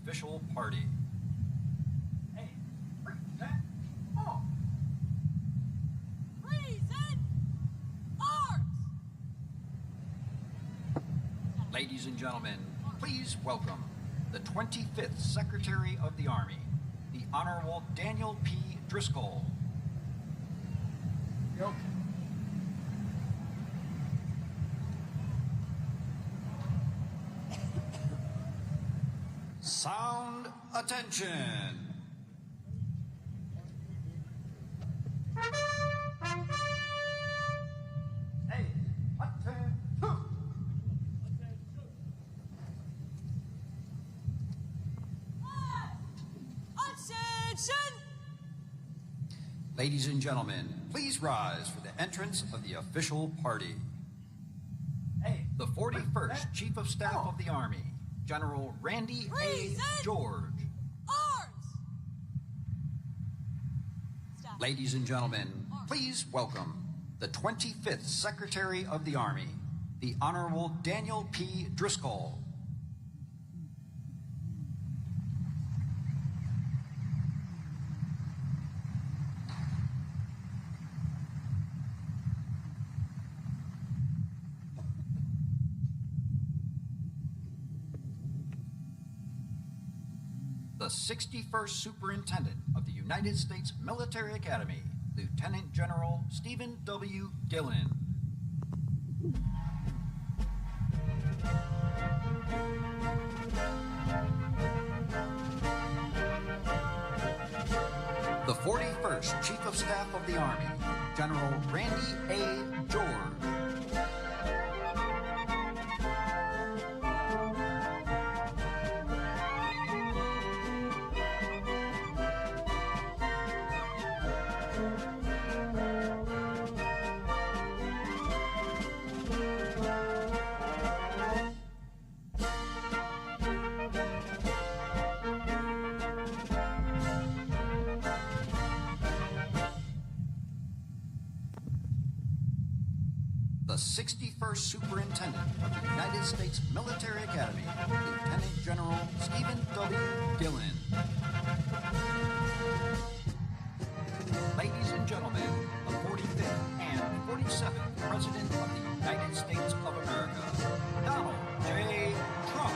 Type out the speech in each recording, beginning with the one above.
official party. Hey, present arms. Present arms. Ladies and gentlemen, please welcome the 25th Secretary of the Army, the Honorable Daniel P. Driscoll. Yep. Sound attention. Hey, attention. Attention. Ladies and gentlemen, please rise for the entrance of the official party. Hey, the 41st Chief of Staff of the Army, General Randy A. George. Arms. Stop. Ladies and gentlemen, please welcome the 25th Secretary of the Army, the Honorable Daniel P. Driscoll. The 61st Superintendent of the United States Military Academy, Lieutenant General Stephen W. Gillen. The 41st Chief of Staff of the Army, General Randy A. George. The 61st Superintendent of the United States Military Academy, Lieutenant General Stephen W. Gillen. Ladies and gentlemen, the 45th and 47th President of the United States of America, Donald J. Trump.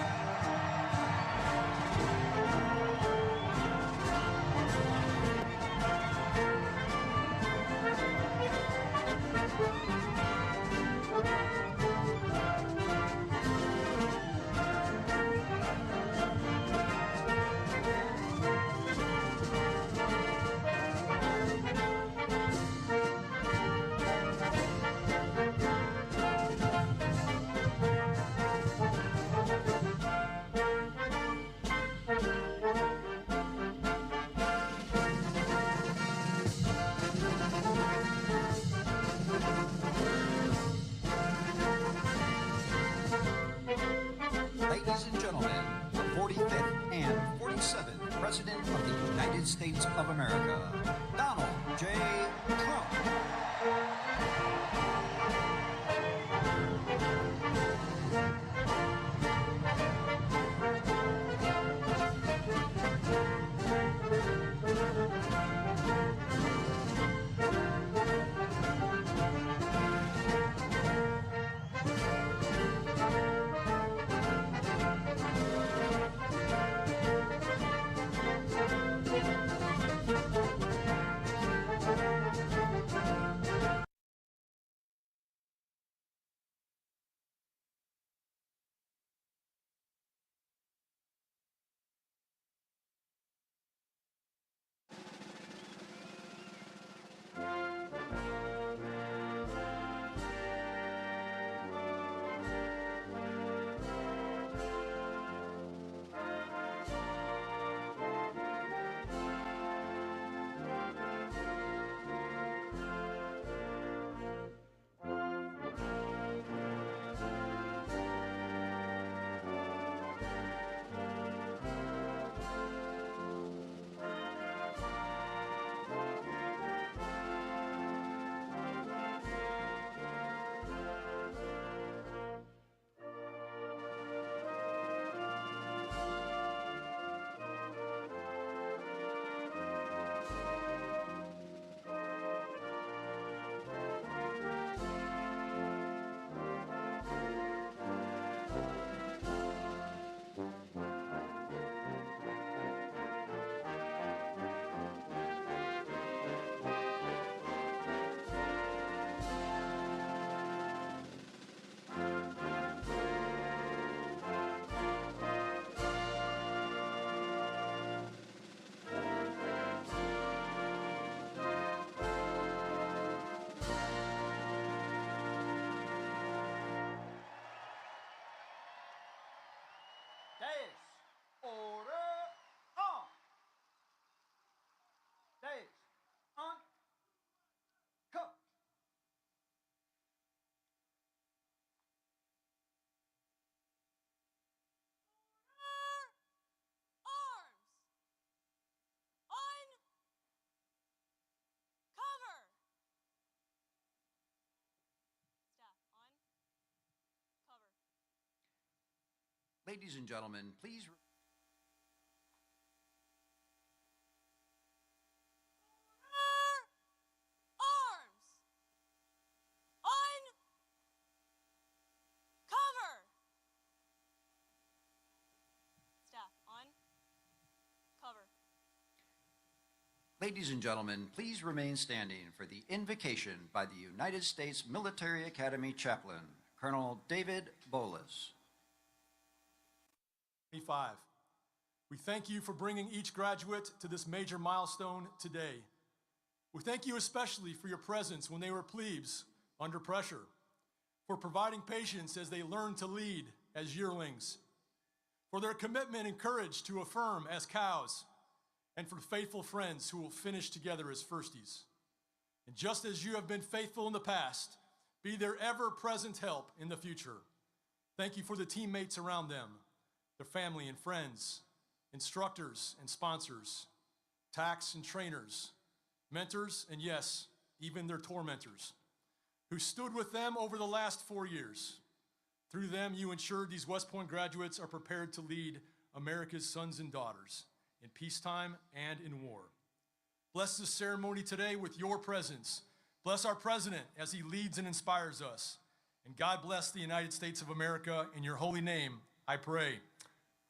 Ladies and gentlemen, the 45th and 47th President of the United States of America, Donald J. Trump. Ladies and gentlemen, please. Arms. Uncover. Staff, uncover. Ladies and gentlemen, please remain standing for the invocation by the United States Military Academy Chaplain, Colonel David Bolas. 25. We thank you for bringing each graduate to this major milestone today. We thank you especially for your presence when they were plebes under pressure, for providing patience as they learned to lead as yearlings, for their commitment and courage to affirm as cows, and for faithful friends who will finish together as firsties. And just as you have been faithful in the past, be their ever-present help in the future. Thank you for the teammates around them, their family and friends, instructors and sponsors, tax and trainers, mentors, and yes, even their tormentors, who stood with them over the last 4 years. Through them, you ensured these West Point graduates are prepared to lead America's sons and daughters in peacetime and in war. Bless this ceremony today with your presence. Bless our president as he leads and inspires us. And God bless the United States of America. In your holy name, I pray.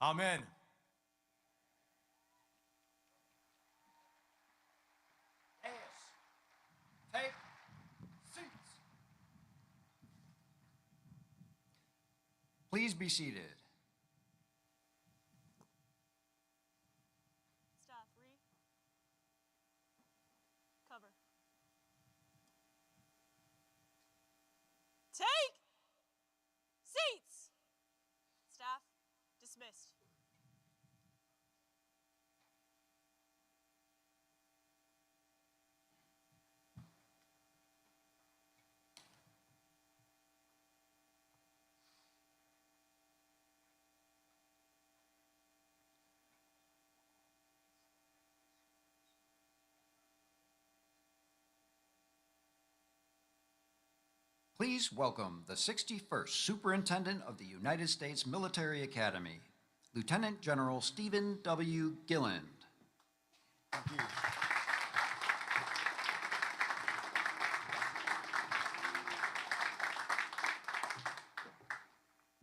Amen. Take seats. Please be seated. Staff, cover. Take seats. Staff, dismissed. Please welcome the 61st Superintendent of the United States Military Academy, Lieutenant General Stephen W. Gilland. Thank you.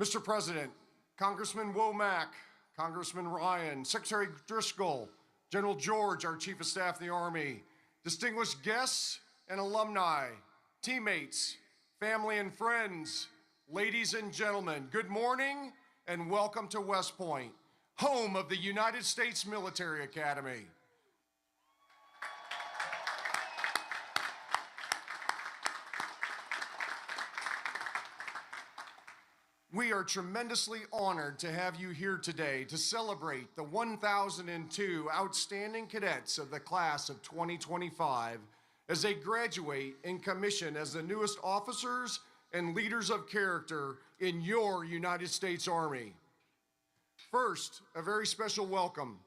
Mr. President, Congressman Womack, Congressman Ryan, Secretary Driscoll, General George, our Chief of Staff of the Army, distinguished guests and alumni, teammates, family and friends, ladies and gentlemen, good morning and welcome to West Point, home of the United States Military Academy. We are tremendously honored to have you here today to celebrate the 1,002 outstanding cadets of the class of 2025 as they graduate and commission as the newest officers and leaders of character in your United States Army. First, a very special welcome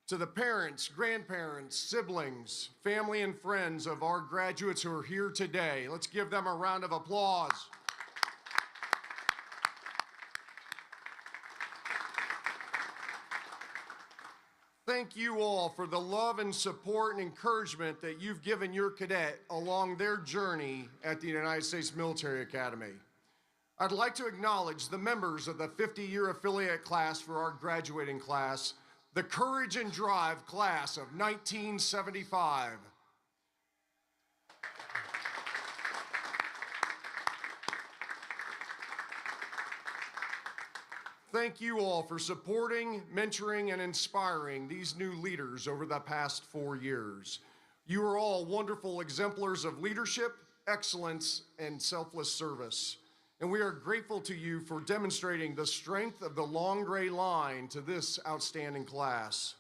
to the parents, grandparents, siblings, family, and friends of our graduates who are here today. Let's give them a round of applause. Thank you all for the love and support and encouragement that you've given your cadet along their journey at the United States Military Academy. I'd like to acknowledge the members of the 50-year affiliate class for our graduating class, the Courage and Drive class of 1975. Thank you all for supporting, mentoring, and inspiring these new leaders over the past 4 years. You are all wonderful exemplars of leadership, excellence, and selfless service. And we are grateful to you for demonstrating the strength of the long gray line to this outstanding class.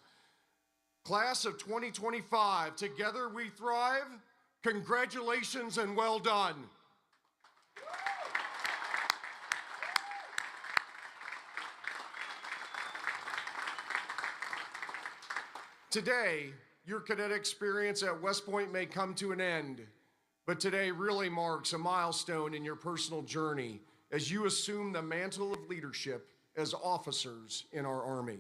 Class of 2025, together we thrive. Congratulations and well done. Today, your cadet experience at West Point may come to an end, but today really marks a milestone in your personal journey as you assume the mantle of leadership as officers in our Army.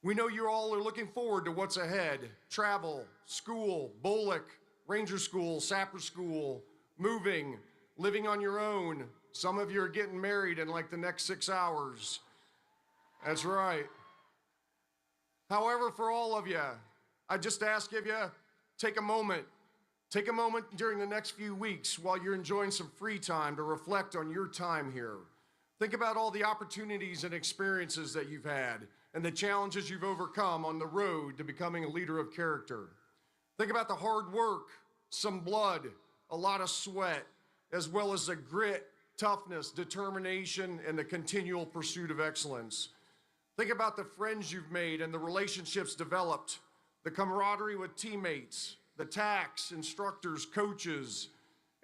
We know you all are looking forward to what's ahead: travel, school, BOLC, Ranger School, Sapper School, moving, living on your own. Some of you are getting married in like the next 6 hours. That's right. However, for all of you, I just ask of you, take a moment during the next few weeks while you're enjoying some free time to reflect on your time here. Think about all the opportunities and experiences that you've had and the challenges you've overcome on the road to becoming a leader of character. Think about the hard work, some blood, a lot of sweat, as well as the grit, toughness, determination, and the continual pursuit of excellence. Think about the friends you've made and the relationships developed, the camaraderie with teammates, the TACs, instructors, coaches,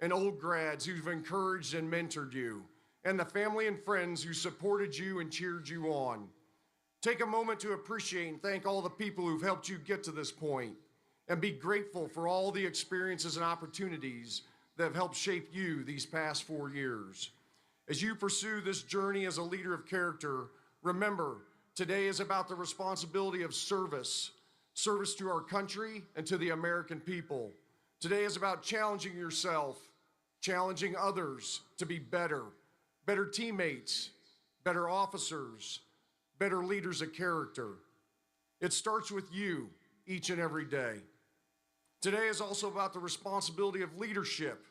and old grads who've encouraged and mentored you, and the family and friends who supported you and cheered you on. Take a moment to appreciate and thank all the people who've helped you get to this point, and be grateful for all the experiences and opportunities that have helped shape you these past 4 years. As you pursue this journey as a leader of character, remember, today is about the responsibility of service to our country and to the American people. Today is about challenging yourself, challenging others to be better teammates, better officers, better leaders of character. It starts with you each and every day. Today is also about the responsibility of leadership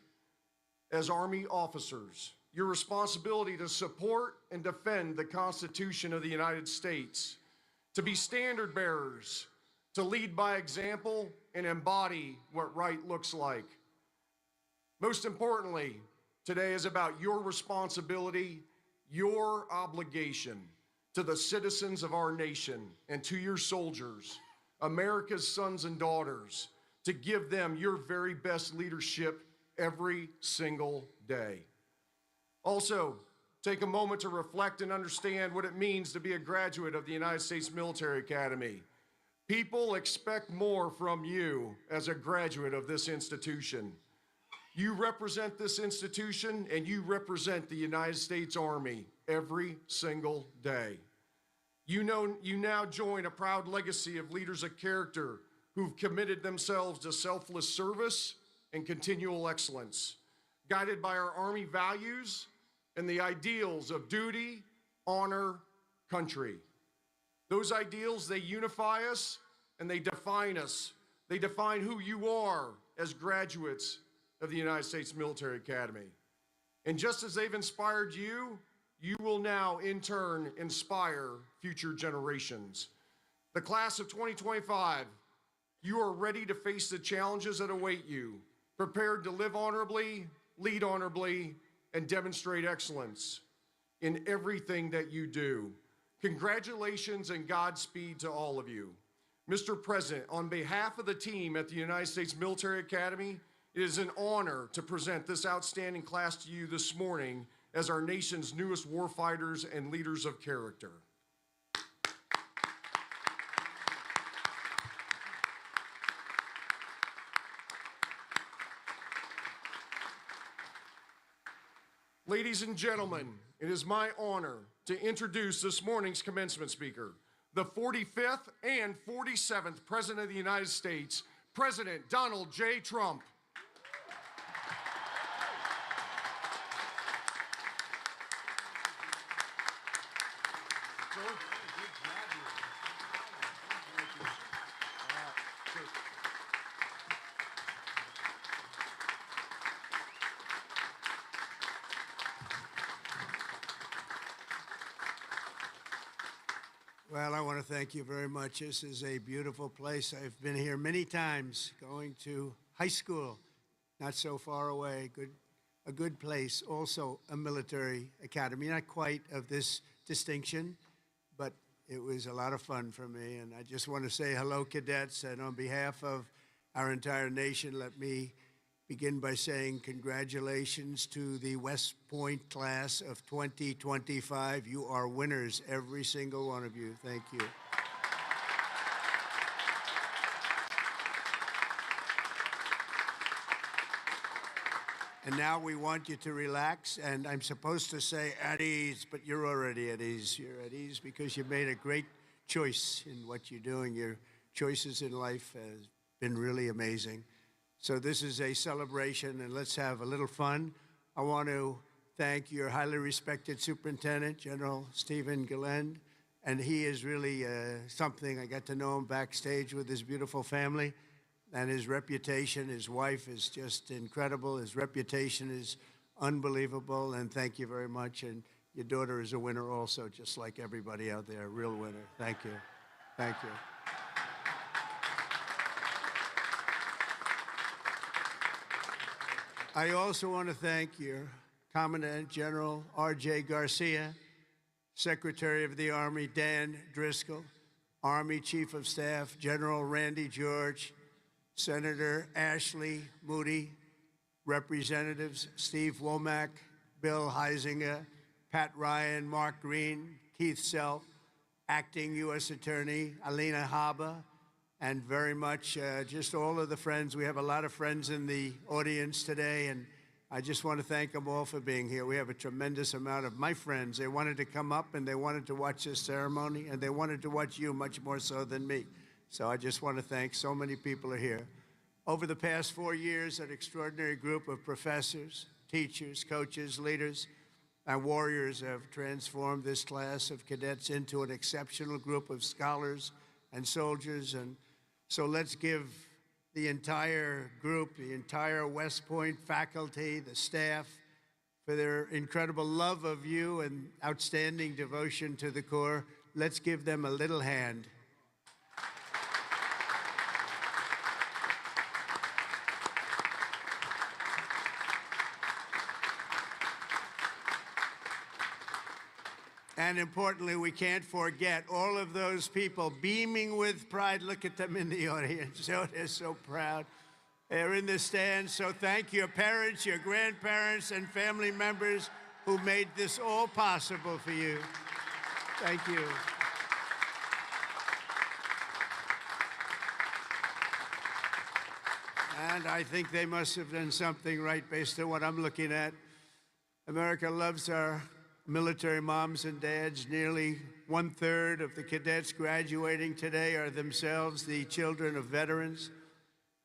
as Army officers. Your responsibility to support and defend the Constitution of the United States, to be standard bearers, to lead by example and embody what right looks like. Most importantly, today is about your responsibility, your obligation to the citizens of our nation and to your soldiers, America's sons and daughters, to give them your very best leadership every single day. Also, take a moment to reflect and understand what it means to be a graduate of the United States Military Academy. People expect more from you as a graduate of this institution. You represent this institution and you represent the United States Army every single day. You now join a proud legacy of leaders of character who've committed themselves to selfless service and continual excellence, guided by our Army values and the ideals of duty, honor, country. Those ideals, they unify us and they define us. They define who you are as graduates of the United States Military Academy. And just as they've inspired you, you will now in turn inspire future generations. The class of 2025, you are ready to face the challenges that await you, prepared to live honorably, lead honorably, and demonstrate excellence in everything that you do. Congratulations and Godspeed to all of you. Mr. President, on behalf of the team at the United States Military Academy, it is an honor to present this outstanding class to you this morning as our nation's newest warfighters and leaders of character. Ladies and gentlemen, it is my honor to introduce this morning's commencement speaker, the 45th and 47th President of the United States, President Donald J. Trump. Well, I want to thank you very much. This is a beautiful place. I've been here many times, going to high school, not so far away. A good place, also a military academy, not quite of this distinction, but it was a lot of fun for me. And I just want to say hello, cadets, and on behalf of our entire nation, let me begin by saying congratulations to the West Point class of 2025. You are winners, every single one of you. Thank you. And now we want you to relax, and I'm supposed to say at ease, but you're already at ease. You're at ease because you made a great choice in what you're doing. Your choices in life have been really amazing. So this is a celebration, and let's have a little fun. I want to thank your highly respected Superintendent, General Stephen Gillen, and he is really something. I got to know him backstage with his beautiful family. And his reputation, his wife is just incredible. His reputation is unbelievable, and thank you very much. And your daughter is a winner also, just like everybody out there, a real winner. Thank you. Thank you. I also want to thank your Commandant General R.J. Garcia, Secretary of the Army Dan Driscoll, Army Chief of Staff General Randy George, Senator Ashley Moody, Representatives Steve Womack, Bill Heisinger, Pat Ryan, Mark Green, Keith Self, Acting U.S. Attorney Alina Haba, and very much just all of the friends. We have a lot of friends in the audience today, and I just want to thank them all for being here. We have a tremendous amount of my friends. They wanted to come up, and they wanted to watch this ceremony, and they wanted to watch you much more so than me. So I just want to thank so many people are here. Over the past 4 years, an extraordinary group of professors, teachers, coaches, leaders, and warriors have transformed this class of cadets into an exceptional group of scholars and soldiers. And so let's give the entire group, the entire West Point faculty, the staff, for their incredible love of you and outstanding devotion to the Corps. Let's give them a little hand. And importantly, we can't forget all of those people beaming with pride. Look at them in the audience. Oh, they're so proud. They're in the stands. So thank your parents, your grandparents, and family members who made this all possible for you. Thank you. And I think they must have done something right based on what I'm looking at. America loves our military moms and dads. Nearly 1/3 of the cadets graduating today are themselves the children of veterans.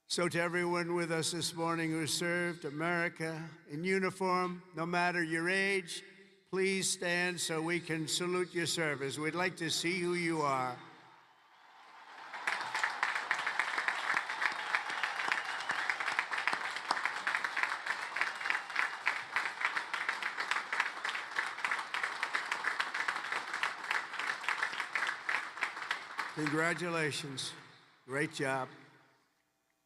So to everyone with us this morning who served America in uniform, no matter your age, please stand so we can salute your service. We'd like to see who you are. Congratulations. Great job.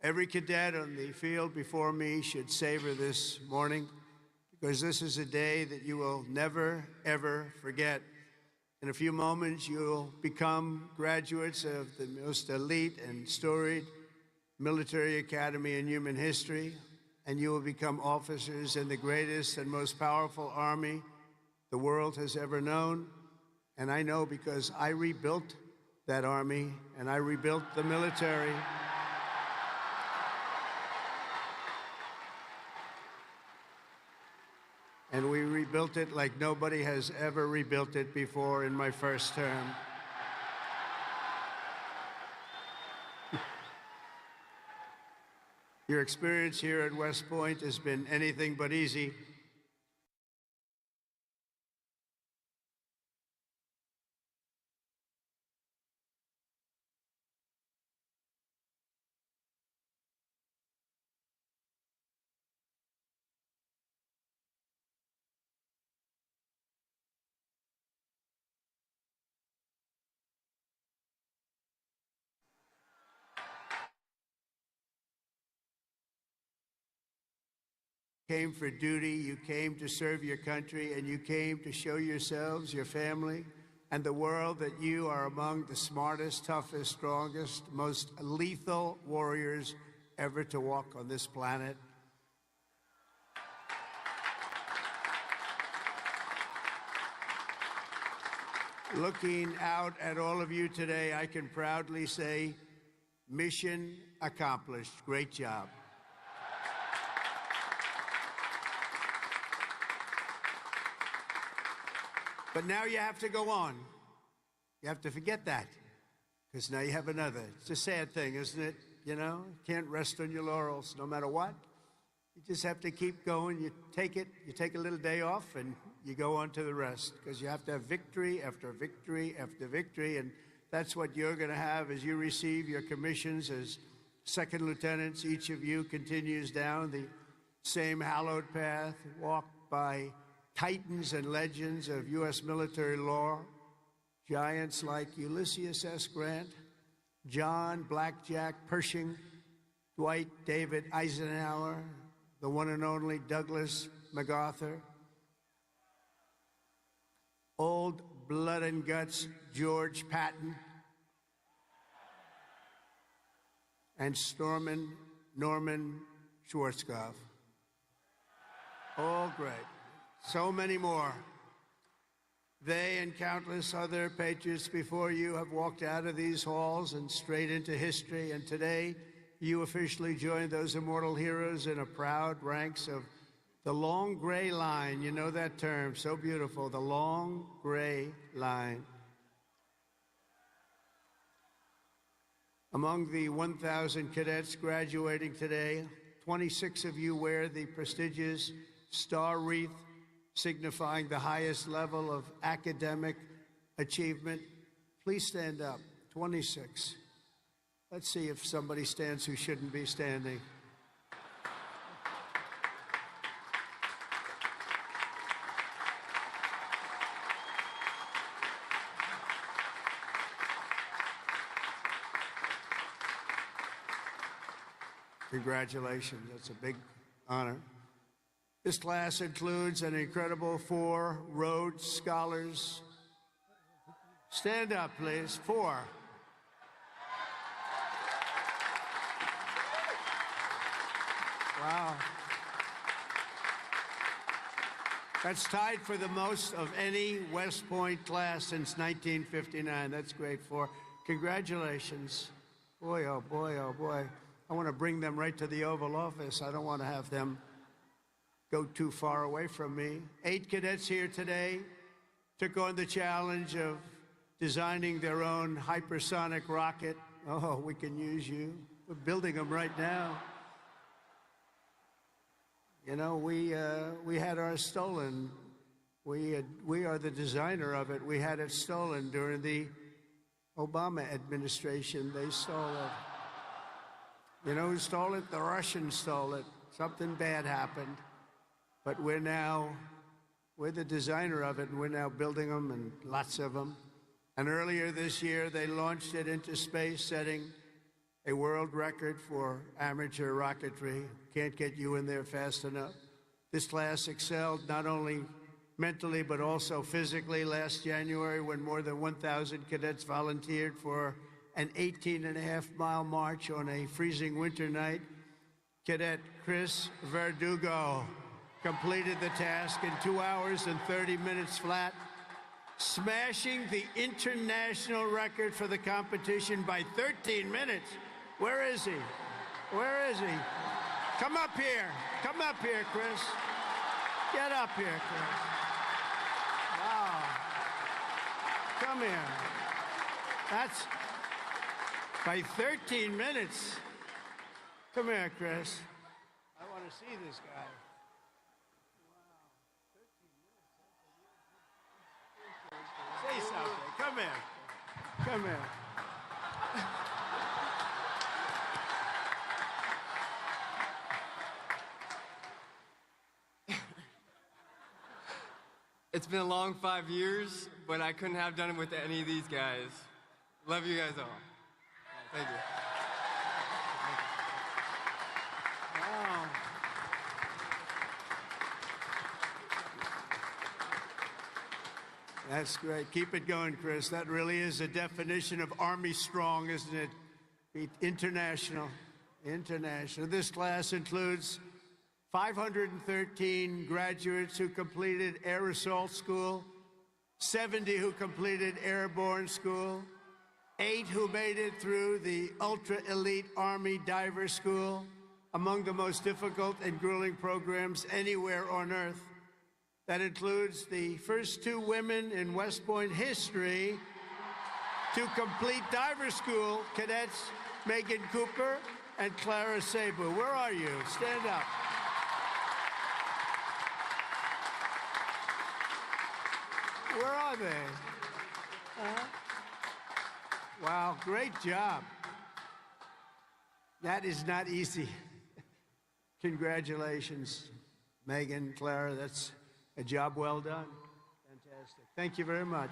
Every cadet on the field before me should savor this morning, because this is a day that you will never, ever forget. In a few moments, you'll become graduates of the most elite and storied military academy in human history, and you will become officers in the greatest and most powerful army the world has ever known. And I know because I rebuilt that army, and I rebuilt the military. And we rebuilt it like nobody has ever rebuilt it before in my first term. Your experience here at West Point has been anything but easy. Came for duty, you came to serve your country, and you came to show yourselves, your family, and the world that you are among the smartest, toughest, strongest, most lethal warriors ever to walk on this planet. Looking out at all of you today, I can proudly say, mission accomplished. Great job. But now you have to go on. You have to forget that, because now you have another. It's a sad thing, isn't it? You know, can't rest on your laurels no matter what. You just have to keep going. You take a little day off, and you go on to the rest, because you have to have victory after victory after victory, and that's what you're going to have as you receive your commissions as second lieutenants. Each of you continues down the same hallowed path, walked by titans and legends of U.S. military lore, giants like Ulysses S. Grant, John Blackjack Pershing, Dwight David Eisenhower, the one and only Douglas MacArthur, old blood and guts George Patton, and Norman Schwarzkopf. All great. So many more. They and countless other patriots before you have walked out of these halls and straight into history, and today you officially join those immortal heroes in a proud ranks of the long gray line. You know that term, so beautiful, the long gray line. Among the 1,000 cadets graduating today, 26 of you wear the prestigious star wreath signifying the highest level of academic achievement. Please stand up. 26. Let's see if somebody stands who shouldn't be standing. Congratulations. That's a big honor. This class includes an incredible 4 Rhodes Scholars. Stand up, please. 4. Wow. That's tied for the most of any West Point class since 1959. That's great. 4. Congratulations. Boy, oh boy, oh boy. I want to bring them right to the Oval Office. I don't want to have them go too far away from me. 8 cadets here today took on the challenge of designing their own hypersonic rocket. Oh, we can use you. We're building them right now. You know, we had ours stolen. We are the designer of it. We had it stolen during the Obama administration. They stole it. You know who stole it? The Russians stole it. Something bad happened. But we're the designer of it, and we're now building them, and lots of them. And earlier this year, they launched it into space, setting a world record for amateur rocketry. Can't get you in there fast enough. This class excelled not only mentally, but also physically. Last January, when more than 1,000 cadets volunteered for an 18.5-mile march on a freezing winter night, Cadet Chris Verdugo completed the task in 2 hours and 30 minutes flat, smashing the international record for the competition by 13 minutes. Where is he? Where is he? Come up here. Come up here, Chris. Get up here, Chris. Wow. Come here. That's by 13 minutes. Come here, Chris. I want to see this guy. Say something. Come here. Come here. It's been a long 5 years, but I couldn't have done it with any of these guys. Love you guys all. Thank you. Wow. That's great. Keep it going, Chris. That really is a definition of Army strong, isn't it? International. International. This class includes 513 graduates who completed Air Assault School, 70 who completed Airborne School, 8 who made it through the ultra-elite Army Diver School, among the most difficult and grueling programs anywhere on Earth. That includes the first two women in West Point history to complete diver school, cadets Megan Cooper and Clara Sabu. Where are you? Stand up. Where are they? Wow, great job. That is not easy. Congratulations, Megan, Clara. That's a job well done. Fantastic. Thank you very much.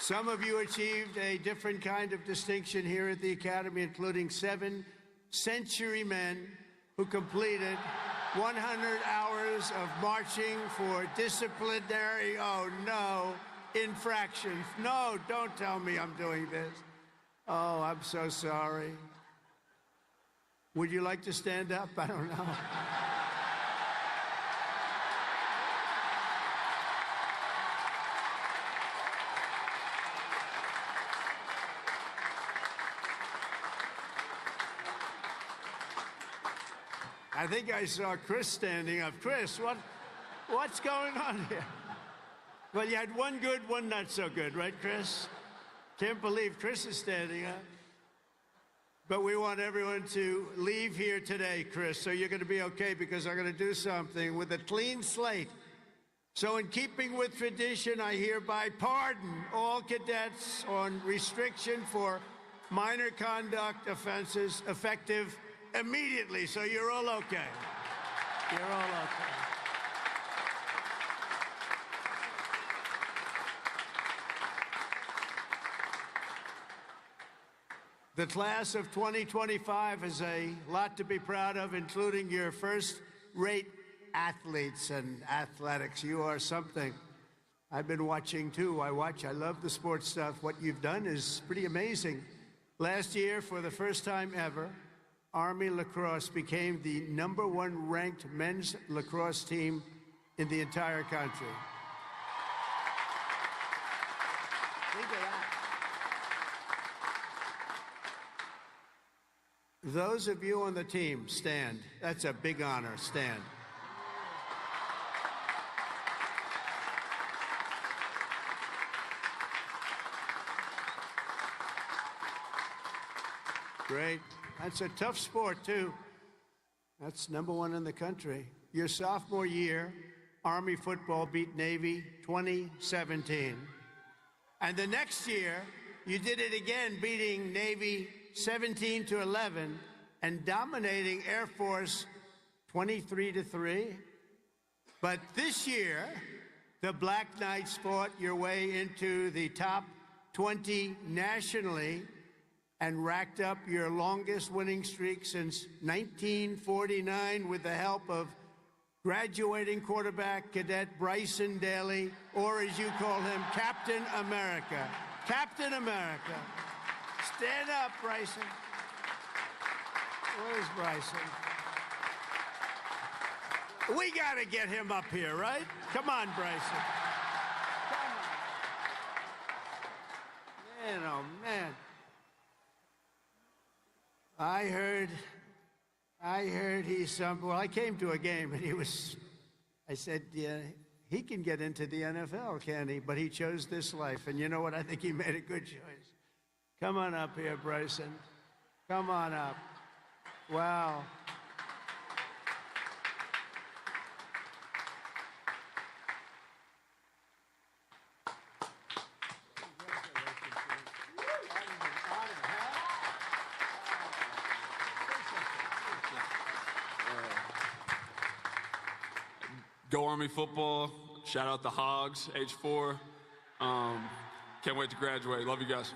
Some of you achieved a different kind of distinction here at the Academy, including 7 centurymen who completed 100 hours of marching for disciplinary, oh no, infractions. No, don't tell me I'm doing this. Oh, I'm so sorry. Would you like to stand up? I don't know. I think I saw Chris standing up. Chris, what's going on here? Well, you had one good, one not so good, right, Chris? Can't believe Chris is standing up. But we want everyone to leave here today, Chris, so you're going to be okay, because I'm going to do something with a clean slate. So in keeping with tradition, I hereby pardon all cadets on restriction for minor conduct offenses effective immediately. So you're all okay. You're all okay. The class of 2025 has a lot to be proud of, including your first-rate athletes and athletics. You are something. I've been watching, too. I love the sports stuff. What you've done is pretty amazing. Last year, for the first time ever, Army lacrosse became the #1 ranked men's lacrosse team in the entire country. Think of that. Those of you on the team, stand. That's a big honor. Stand. Great. That's a tough sport, too. That's #1 in the country. Your sophomore year, Army football beat Navy 2017. And the next year, you did it again, beating Navy 17-11 and dominating Air Force 23-3. But this year, the Black Knights fought your way into the top 20 nationally and racked up your longest winning streak since 1949 with the help of graduating quarterback cadet Bryson Daly, or as you call him, Captain America. Captain America. Stand up, Bryson. Where's Bryson? We got to get him up here, right? Come on, Bryson. Come on. Man, oh, man. I heard he's well, I came to a game and I said, yeah, he can get into the NFL, can he? But he chose this life. And you know what? I think he made a good choice. Come on up here, Bryson. Come on up. Wow. Go Army football. Shout out the Hogs, age 4. Can't wait to graduate. Love you guys.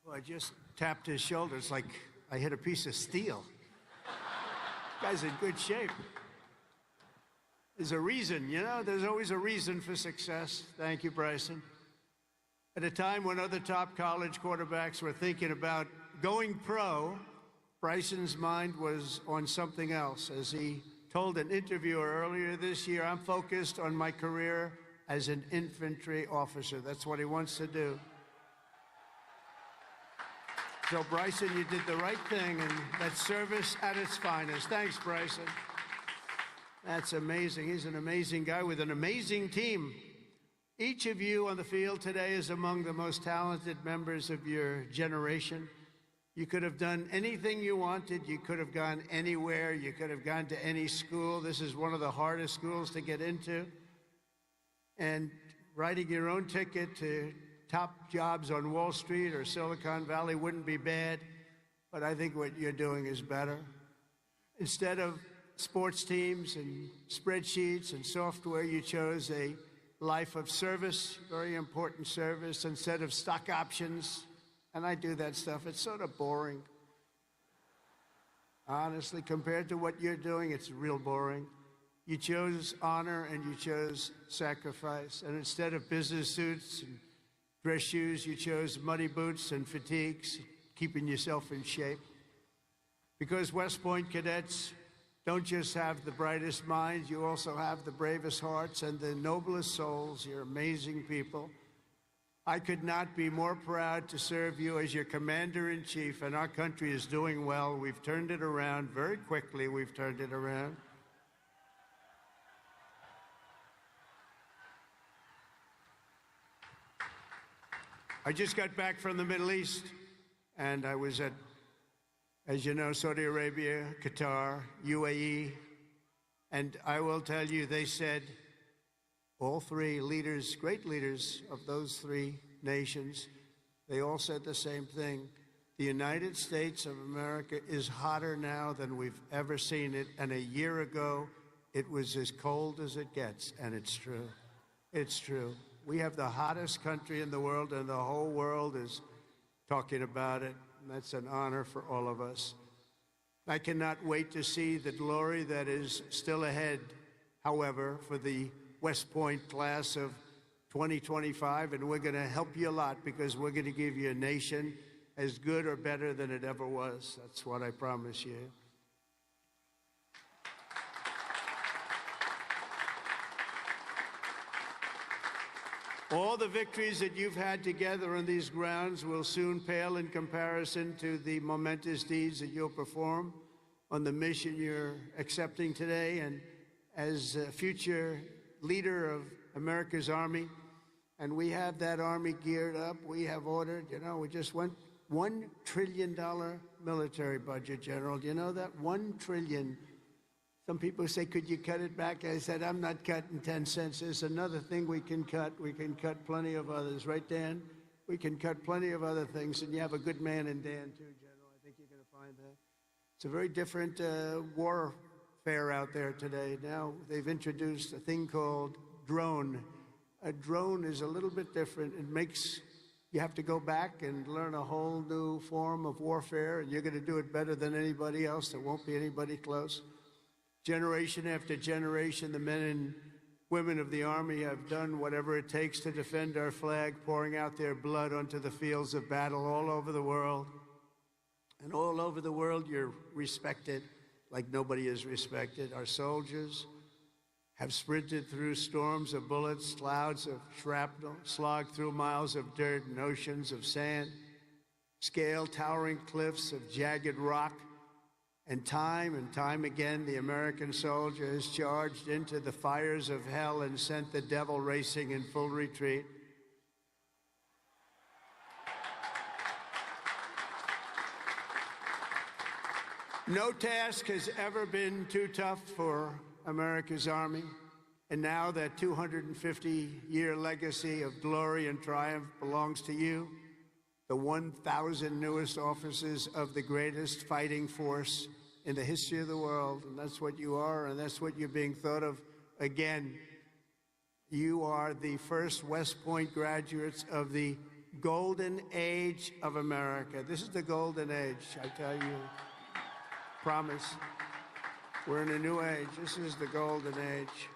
Well, I just tapped his shoulders like I hit a piece of steel. Guy's in good shape. There's a reason, you know, there's always a reason for success. Thank you, Bryson. At a time when other top college quarterbacks were thinking about going pro, Bryson's mind was on something else. As he told an interviewer earlier this year, I'm focused on my career as an infantry officer. That's what he wants to do. So, Bryson, you did the right thing, and that's service at its finest. Thanks, Bryson. That's amazing. He's an amazing guy with an amazing team. Each of you on the field today is among the most talented members of your generation. You could have done anything you wanted. You could have gone anywhere. You could have gone to any school. This is one of the hardest schools to get into. And writing your own ticket to top jobs on Wall Street or Silicon Valley wouldn't be bad, but I think what you're doing is better. Instead of sports teams and spreadsheets and software, you chose a life of service, very important service, instead of stock options. And I do that stuff. It's sort of boring. Honestly, compared to what you're doing, it's real boring. You chose honor and you chose sacrifice. And instead of business suits and dress shoes, you chose muddy boots and fatigues, keeping yourself in shape. Because West Point cadets don't just have the brightest minds, you also have the bravest hearts and the noblest souls. You're amazing people. I could not be more proud to serve you as your commander-in-chief, and our country is doing well. We've turned it around very quickly. We've turned it around. I just got back from the Middle East, and I was at, as you know, Saudi Arabia, Qatar, UAE, and I will tell you, they said, all three leaders, great leaders of those three nations, they all said the same thing. The United States of America is hotter now than we've ever seen it, and a year ago, it was as cold as it gets, and it's true. It's true. We have the hottest country in the world, and the whole world is talking about it, and that's an honor for all of us. I cannot wait to see the glory that is still ahead, however, for the West Point class of 2025, and we're going to help you a lot because we're going to give you a nation as good or better than it ever was. That's what I promise you. All the victories that you've had together on these grounds will soon pale in comparison to the momentous deeds that you'll perform on the mission you're accepting today. And as a future leader of America's Army, and we have that Army geared up, we have ordered, you know, we just went $1 trillion military budget, General. Do you know that? $1 trillion. Some people say, could you cut it back? I said, I'm not cutting 10 cents. There's another thing we can cut. We can cut plenty of others. Right, Dan? We can cut plenty of other things. And you have a good man in Dan, too, General. I think you're going to find that. It's a very different warfare out there today. Now they've introduced a thing called drone. A drone is a little bit different. It makes you have to go back and learn a whole new form of warfare, and you're going to do it better than anybody else. There won't be anybody close. Generation after generation, the men and women of the Army have done whatever it takes to defend our flag, pouring out their blood onto the fields of battle all over the world. And all over the world, you're respected like nobody is respected. Our soldiers have sprinted through storms of bullets, clouds of shrapnel, slogged through miles of dirt and oceans of sand, scaled towering cliffs of jagged rock. And time again, the American soldier has charged into the fires of hell and sent the devil racing in full retreat. No task has ever been too tough for America's Army. And now that 250-year legacy of glory and triumph belongs to you, the 1,000 newest officers of the greatest fighting force in the history of the world. And that's what you are, and that's what you're being thought of. Again, you are the first West Point graduates of the golden age of America. This is the golden age, I tell you. Promise. We're in a new age. This is the golden age.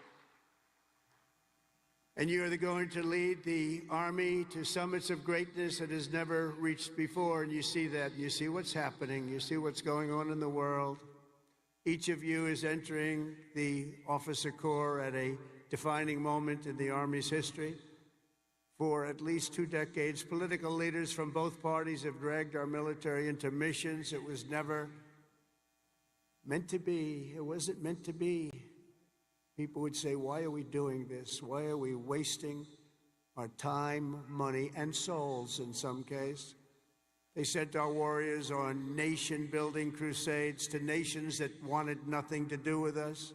And you are going to lead the Army to summits of greatness it has never reached before. And you see that. You see what's happening. You see what's going on in the world. Each of you is entering the officer corps at a defining moment in the Army's history. For at least 2 decades, political leaders from both parties have dragged our military into missions it was never meant to be. It wasn't meant to be. People would say, why are we doing this? Why are we wasting our time, money, and souls in some case? They sent our warriors on nation-building crusades to nations that wanted nothing to do with us,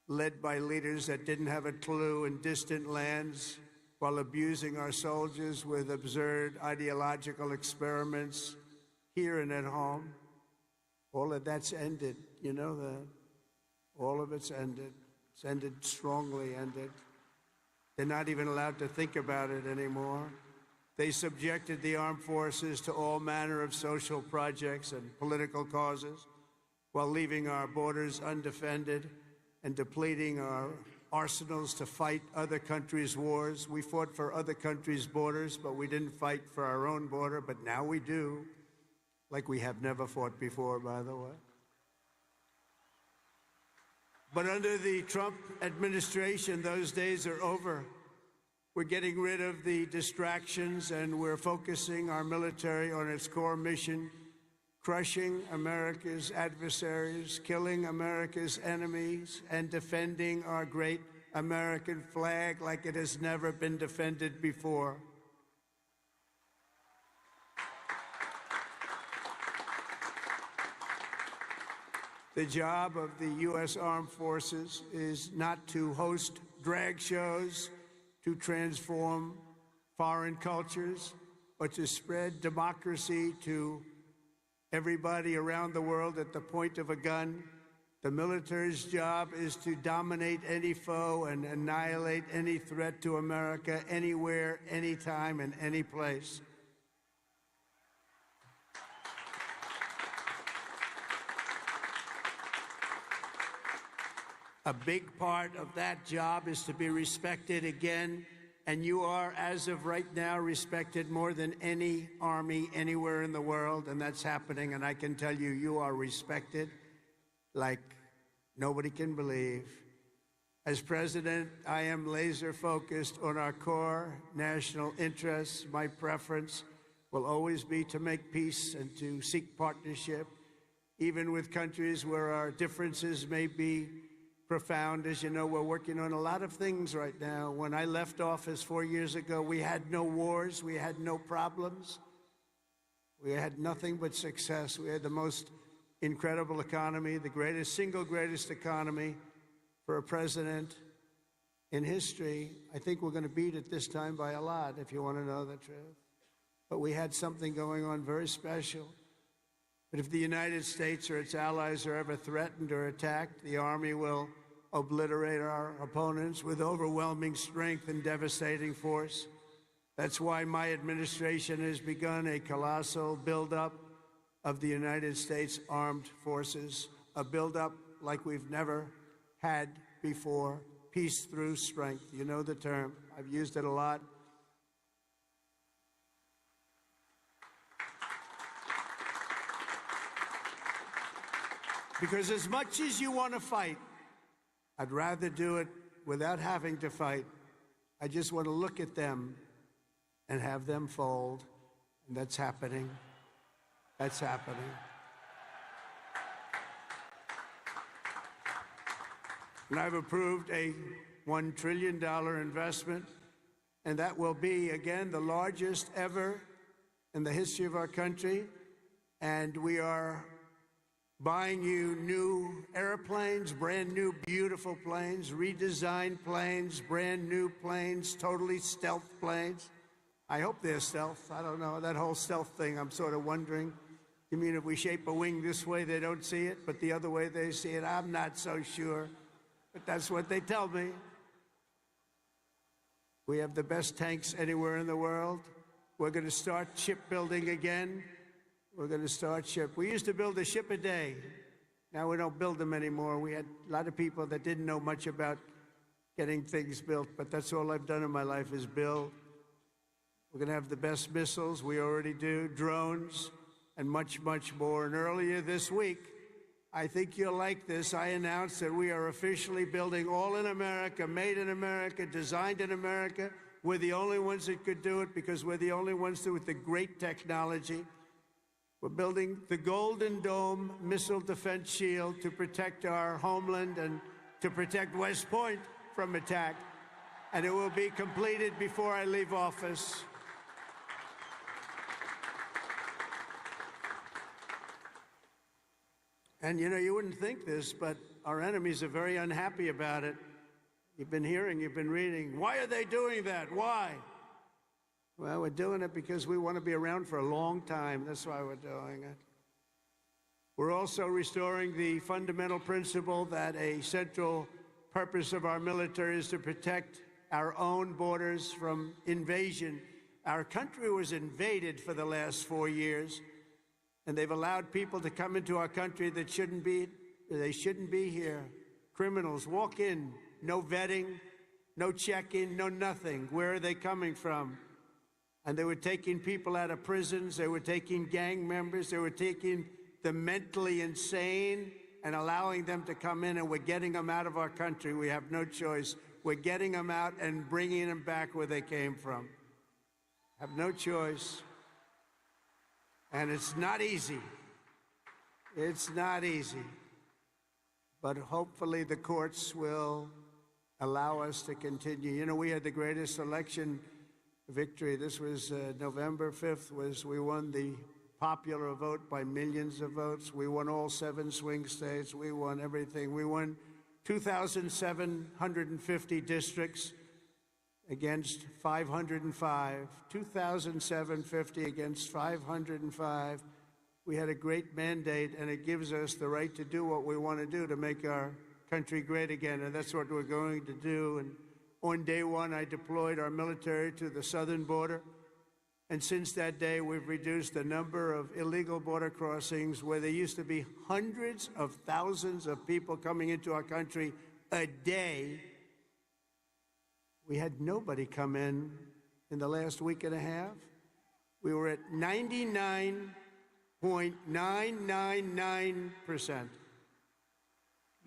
led by leaders that didn't have a clue in distant lands, while abusing our soldiers with absurd ideological experiments here and at home. All of that's ended. You know that. All of it's ended. It's ended strongly ended. They're not even allowed to think about it anymore. They subjected the armed forces to all manner of social projects and political causes while leaving our borders undefended and depleting our arsenals to fight other countries' wars. We fought for other countries' borders, but we didn't fight for our own border, but now we do, like we have never fought before, by the way. But under the Trump administration, those days are over. We're getting rid of the distractions, and we're focusing our military on its core mission, crushing America's adversaries, killing America's enemies, and defending our great American flag like it has never been defended before. The job of the U.S. Armed Forces is not to host drag shows, to transform foreign cultures, but to spread democracy to everybody around the world at the point of a gun. The military's job is to dominate any foe and annihilate any threat to America anywhere, anytime, and any place. A big part of that job is to be respected again, and you are, as of right now, respected more than any army anywhere in the world, and that's happening, and I can tell you, you are respected like nobody can believe. As president, I am laser-focused on our core national interests. My preference will always be to make peace and to seek partnership, even with countries where our differences may be profound. As you know, we're working on a lot of things right now. When I left office 4 years ago, we had no wars, we had no problems. We had nothing but success. We had the most incredible economy, the single greatest economy for a president in history. I think we're going to beat it this time by a lot, if you want to know the truth. But we had something going on very special. But if the United States or its allies are ever threatened or attacked, the Army will obliterate our opponents with overwhelming strength and devastating force. That's why my administration has begun a colossal buildup of the United States Armed Forces, a buildup like we've never had before. Peace through strength. You know the term. I've used it a lot. Because as much as you want to fight, I'd rather do it without having to fight. I just want to look at them and have them fold. And that's happening. That's happening. And I've approved a $1 trillion investment, and that will be, again, the largest ever in the history of our country. And we are buying you new airplanes, brand new, beautiful planes, redesigned planes, brand new planes, totally stealth planes. I hope they're stealth. I don't know. That whole stealth thing, I'm sort of wondering. You mean if we shape a wing this way, they don't see it, but the other way they see it? I'm not so sure. But that's what they tell me. We have the best tanks anywhere in the world. We're going to start shipbuilding again. We're going to start ship. We used to build a ship a day. Now we don't build them anymore. We had a lot of people that didn't know much about getting things built, but that's all I've done in my life is build. We're going to have the best missiles. We already do. Drones and much, much more. And earlier this week, I think you'll like this. I announced that we are officially building all in America, made in America, designed in America. We're the only ones that could do it because we're the only ones with the great technology. We're building the Golden Dome missile defense shield to protect our homeland and to protect West Point from attack. And it will be completed before I leave office. And, you know, you wouldn't think this, but our enemies are very unhappy about it. You've been hearing, you've been reading. Why are they doing that? Why? Well, we're doing it because we want to be around for a long time. That's why we're doing it. We're also restoring the fundamental principle that a central purpose of our military is to protect our own borders from invasion. Our country was invaded for the last 4 years. And they've allowed people to come into our country that shouldn't be here. Criminals walk in, no vetting, no check-in, no nothing. Where are they coming from? And they were taking people out of prisons. They were taking gang members. They were taking the mentally insane and allowing them to come in, and we're getting them out of our country. We have no choice. We're getting them out and bringing them back where they came from. Have no choice. And it's not easy. It's not easy. But hopefully the courts will allow us to continue. You know, we had the greatest election victory. This was November 5th. We won the popular vote by millions of votes. We won all 7 swing states. We won everything. We won 2,750 districts against 505, 2,750 against 505. We had a great mandate, and it gives us the right to do what we want to do to make our country great again, and that's what we're going to do. And on day one, I deployed our military to the southern border, and since that day, we've reduced the number of illegal border crossings where there used to be hundreds of thousands of people coming into our country a day. We had nobody come in the last week and a half. We were at 99.999%.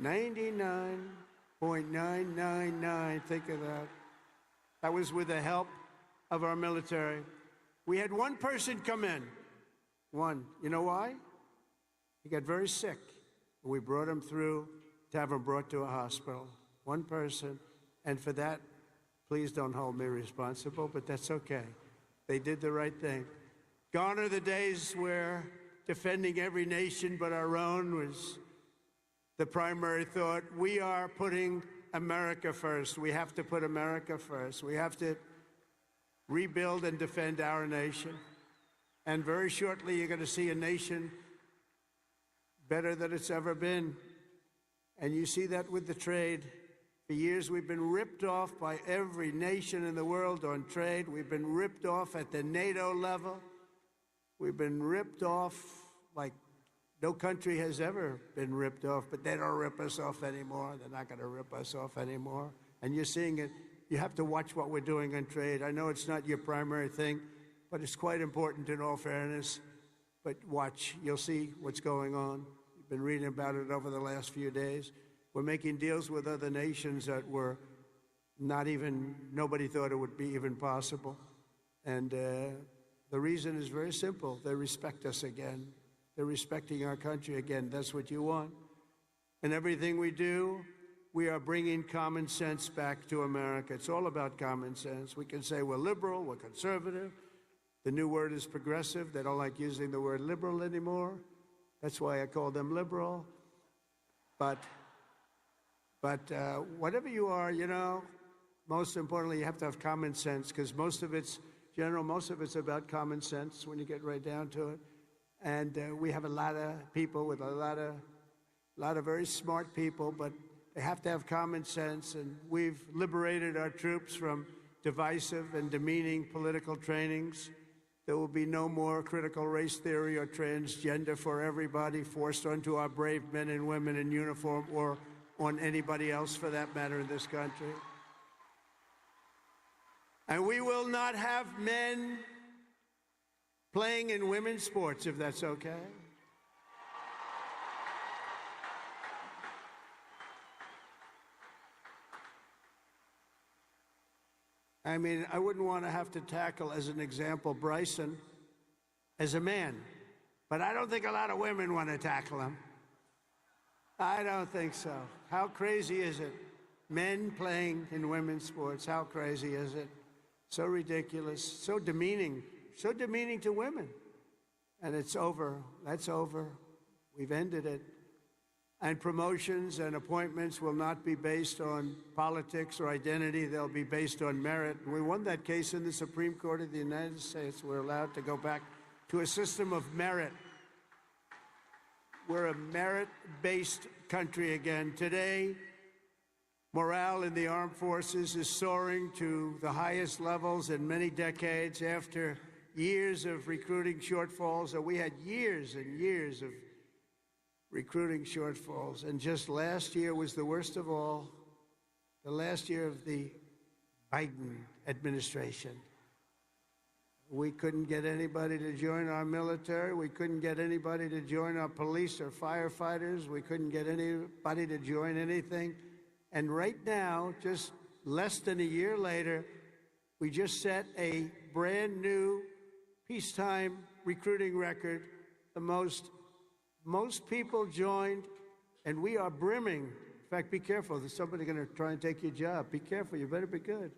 99.999, think of that. That was with the help of our military. We had one person come in. One. You know why? He got very sick. We brought him through to have him brought to a hospital. One person. And for that, please don't hold me responsible, but that's okay. They did the right thing. Gone are the days where defending every nation but our own was the primary thought. We are putting America first. We have to put America first. We have to rebuild and defend our nation. And very shortly, you're going to see a nation better than it's ever been. And you see that with the trade. For years, we've been ripped off by every nation in the world on trade. We've been ripped off at the NATO level. We've been ripped off like no country has ever been ripped off, but they don't rip us off anymore. They're not going to rip us off anymore. And you're seeing it. You have to watch what we're doing on trade. I know it's not your primary thing, but it's quite important in all fairness. But watch. You'll see what's going on. You've been reading about it over the last few days. We're making deals with other nations that were nobody thought it would be even possible. And the reason is very simple. They respect us again. They're respecting our country again. That's what you want. And everything we do, we are bringing common sense back to America. It's all about common sense. We can say we're liberal, we're conservative. The new word is progressive. They don't like using the word liberal anymore. That's why I call them liberal. But whatever you are, you know, most importantly, you have to have common sense, because most of it's about common sense when you get right down to it. And we have a lot of people with a lot of very smart people, but they have to have common sense. And we've liberated our troops from divisive and demeaning political trainings. There will be no more critical race theory or transgender for everybody forced onto our brave men and women in uniform, or on anybody else for that matter in this country. And we will not have men playing in women's sports, if that's okay. I mean, I wouldn't want to have to tackle, as an example, Bryson as a man. But I don't think a lot of women want to tackle him. I don't think so. How crazy is it? Men playing in women's sports, how crazy is it? So ridiculous, so demeaning to women. And it's over. That's over. We've ended it. And promotions and appointments will not be based on politics or identity. They'll be based on merit. We won that case in the Supreme Court of the United States. We're allowed to go back to a system of merit. We're a merit-based country again. Today, morale in the armed forces is soaring to the highest levels in many decades after years of recruiting shortfalls. We had years and years of recruiting shortfalls. And just last year was the worst of all, the last year of the Biden administration. We couldn't get anybody to join our military. We couldn't get anybody to join our police or firefighters. We couldn't get anybody to join anything. And right now, just less than a year later, we just set a brand new peacetime recruiting record. The most people joined, and we are brimming. In fact, be careful. There's somebody going to try and take your job. Be careful. You better be good.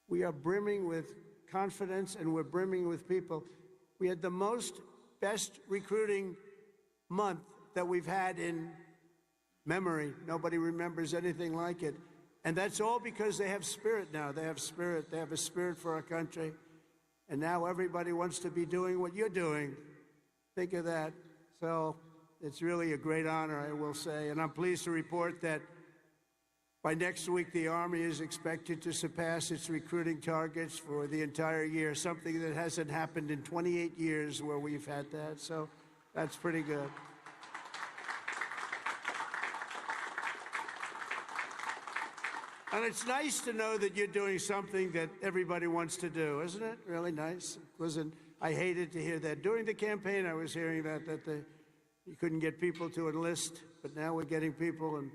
We are brimming with confidence, and we're brimming with people. We had the best recruiting month that we've had in memory. Nobody remembers anything like it. And that's all because they have spirit now. They have spirit. They have a spirit for our country. And now everybody wants to be doing what you're doing. Think of that. So it's really a great honor, I will say. And I'm pleased to report that by next week, the Army is expected to surpass its recruiting targets for the entire year, something that hasn't happened in 28 years where we've had that. So that's pretty good. And it's nice to know that you're doing something that everybody wants to do, isn't it? Really nice. I hated to hear that. During the campaign, I was hearing that you couldn't get people to enlist, but now we're getting people, and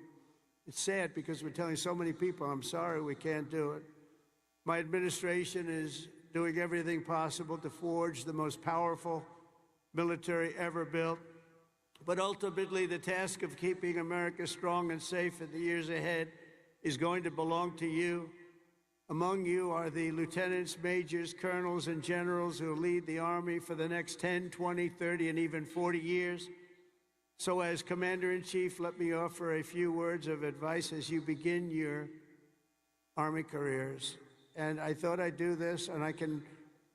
it's sad because we're telling so many people, I'm sorry, we can't do it. My administration is doing everything possible to forge the most powerful military ever built. But ultimately, the task of keeping America strong and safe in the years ahead is going to belong to you. Among you are the lieutenants, majors, colonels, and generals who lead the Army for the next 10, 20, 30, and even 40 years. So as Commander-in-Chief, let me offer a few words of advice as you begin your Army careers. And I thought I'd do this, and I can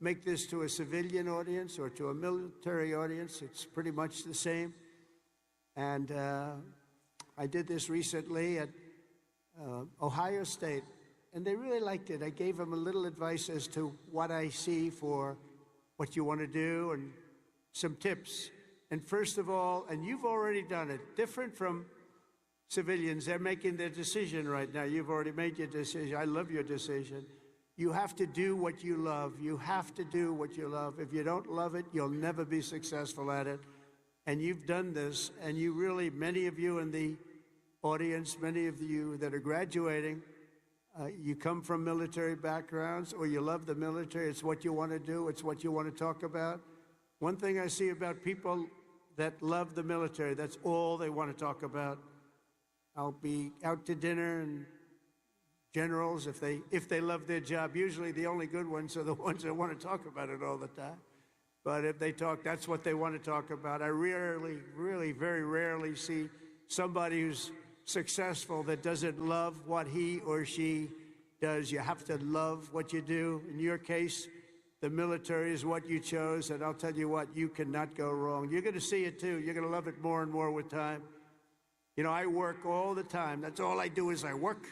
make this to a civilian audience or to a military audience. It's pretty much the same. And I did this recently at Ohio State, and they really liked it. I gave them a little advice as to what I see for what you want to do and some tips. And first of all, and you've already done it, different from civilians, they're making their decision right now. You've already made your decision. I love your decision. You have to do what you love. You have to do what you love. If you don't love it, you'll never be successful at it. And you've done this, and you really, many of you in the audience, many of you that are graduating, you come from military backgrounds or you love the military. It's what you want to do. It's what you want to talk about. One thing I see about people that love the military, that's all they want to talk about. I'll be out to dinner, and generals, if they love their job, usually the only good ones are the ones that want to talk about it all the time. But if they talk, that's what they want to talk about. I really, very rarely see somebody who's successful that doesn't love what he or she does. You have to love what you do. In your case, the military is what you chose, and I'll tell you what, you cannot go wrong. You're going to see it, too. You're going to love it more and more with time. You know, I work all the time. That's all I do is I work,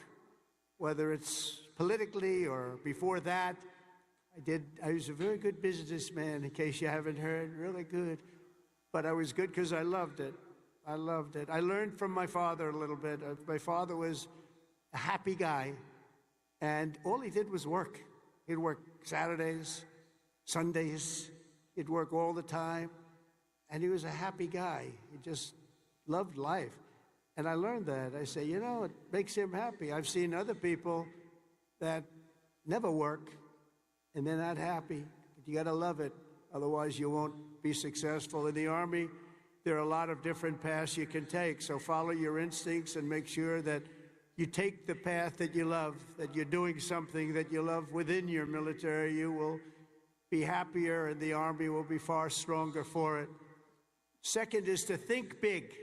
whether it's politically or before that. I was a very good businessman, in case you haven't heard, really good. But I was good because I loved it. I loved it. I learned from my father a little bit. My father was a happy guy, and all he did was work. He'd work Saturdays, Sundays. He'd work all the time, and he was a happy guy. He just loved life. And I learned that. I say, you know, it makes him happy. I've seen other people that never work, and they're not happy. But you got to love it, otherwise you won't be successful. In the Army, there are a lot of different paths you can take, so follow your instincts and make sure that you take the path that you love, that you're doing something that you love within your military. You will be happier, and the Army will be far stronger for it. Second is to think big.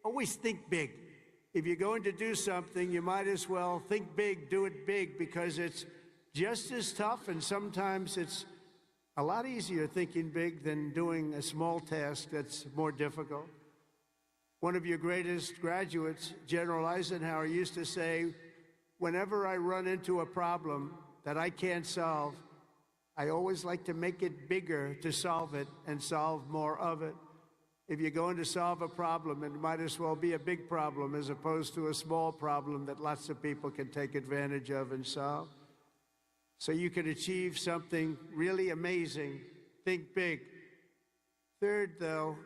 Always think big. If you're going to do something, you might as well think big, do it big, because it's just as tough, and sometimes it's a lot easier thinking big than doing a small task that's more difficult. One of your greatest graduates, General Eisenhower, used to say, whenever I run into a problem that I can't solve, I always like to make it bigger to solve it and solve more of it. If you're going to solve a problem, it might as well be a big problem as opposed to a small problem that lots of people can take advantage of and solve. So you can achieve something really amazing. Think big. Third, though,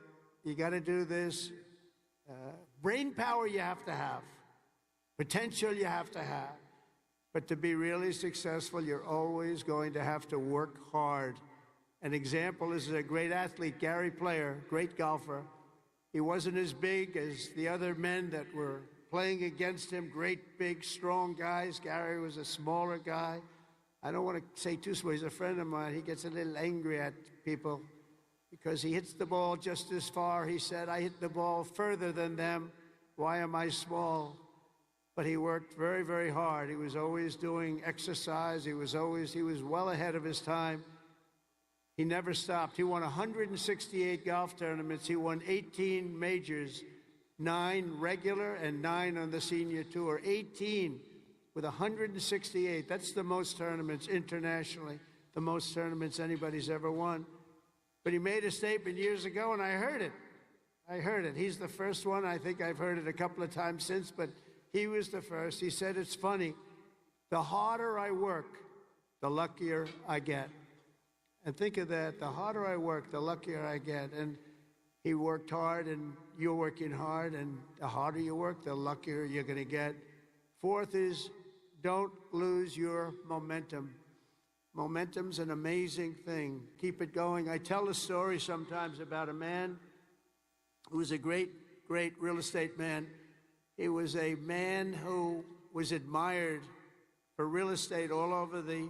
you got to do this. Brain power you have to have. Potential you have to have. But to be really successful, you're always going to have to work hard. An example is a great athlete, Gary Player, great golfer. He wasn't as big as the other men that were playing against him, great, big, strong guys. Gary was a smaller guy. I don't want to say too small. He's a friend of mine. He gets a little angry at people because he hits the ball just as far. He said, I hit the ball further than them. Why am I small? But he worked very, very hard. He was always doing exercise. He was well ahead of his time. He never stopped. He won 168 golf tournaments. He won 18 majors, 9 regular and 9 on the senior tour. 18 with 168. That's the most tournaments internationally, the most tournaments anybody's ever won. But he made a statement years ago, and I heard it. He's the first one. I think I've heard it a couple of times since, but he was the first. He said, it's funny. The harder I work, the luckier I get. And think of that. The harder I work, the luckier I get. And he worked hard, and you're working hard, and the harder you work, the luckier you're going to get. Fourth is don't lose your momentum. Momentum's an amazing thing. Keep it going. I tell a story sometimes about a man who was a great, great real estate man. He was a man who was admired for real estate all over the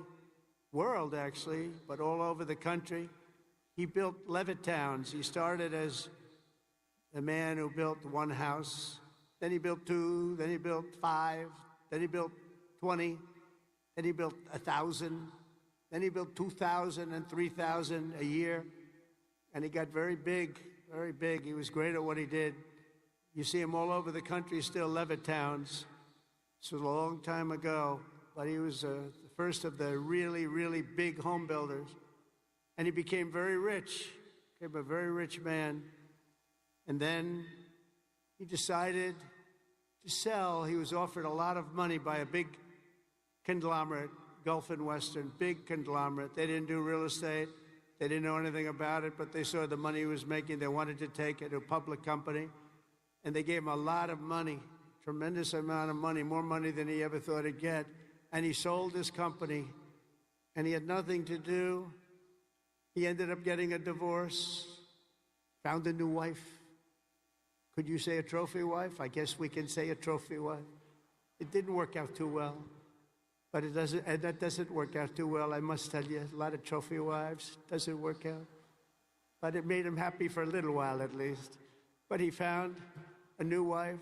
world, actually, but all over the country. He built Levittowns. He started as a man who built one house. Then he built 2. Then he built 5. Then he built 20. Then he built 1,000. Then he built 2,000 and 3,000 a year. And he got very big, very big. He was great at what he did. You see him all over the country still, Levittowns. This was a long time ago, but he was the first of the really, really big home builders. And he became very rich, became a very rich man. And then he decided to sell. He was offered a lot of money by a big conglomerate, Gulf and Western, big conglomerate. They didn't do real estate. They didn't know anything about it, but they saw the money he was making. They wanted to take it to a public company. And they gave him a lot of money, tremendous amount of money, more money than he ever thought he'd get. And he sold his company, and he had nothing to do. He ended up getting a divorce, found a new wife. Could you say a trophy wife? I guess we can say a trophy wife. It didn't work out too well. But that doesn't work out too well, I must tell you. A lot of trophy wives, doesn't work out. But it made him happy for a little while at least. But he found a new wife.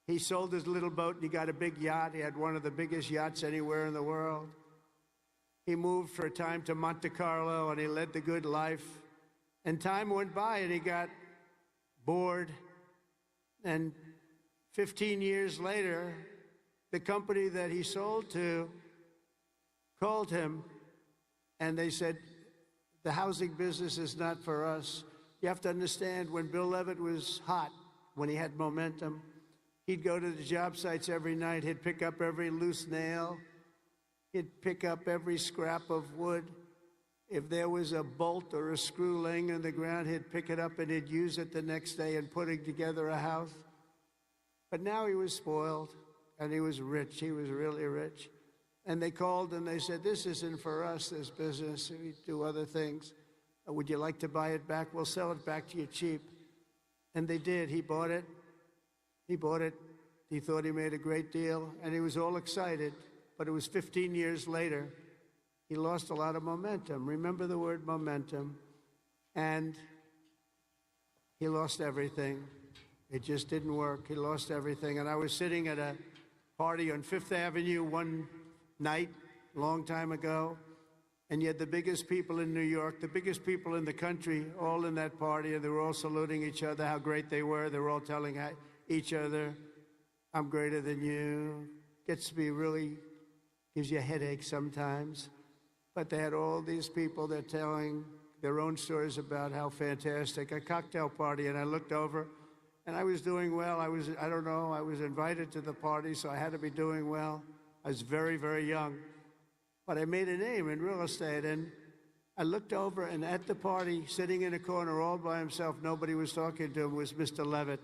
He sold his little boat and he got a big yacht. He had one of the biggest yachts anywhere in the world. He moved for a time to Monte Carlo and he led the good life. And time went by and he got bored. And 15 years later, the company that he sold to called him and they said, the housing business is not for us. You have to understand, when Bill Levitt was hot, when he had momentum, he'd go to the job sites every night. He'd pick up every loose nail. He'd pick up every scrap of wood. If there was a bolt or a screw laying on the ground, he'd pick it up and he'd use it the next day in putting together a house. But now he was spoiled and he was rich. He was really rich. And they called and they said, this isn't for us, this business. We do other things. Would you like to buy it back? We'll sell it back to you cheap. And they did. He bought it. He bought it. He thought he made a great deal, and he was all excited. But it was 15 years later. He lost a lot of momentum. Remember the word momentum. And he lost everything. It just didn't work. He lost everything. And I was sitting at a party on Fifth Avenue one night, a long time ago, and you had the biggest people in New York, the biggest people in the country, all in that party, and they were all saluting each other, how great they were. They were all telling each other, I'm greater than you. Gets to be really, gives you a headache sometimes. But they had all these people, they're telling their own stories about how fantastic, a cocktail party, and I looked over, and I was doing well. I was invited to the party, so I had to be doing well. I was very, very young. But I made a name in real estate, and I looked over, and at the party, sitting in a corner all by himself, nobody was talking to him, was Mr. Levitt.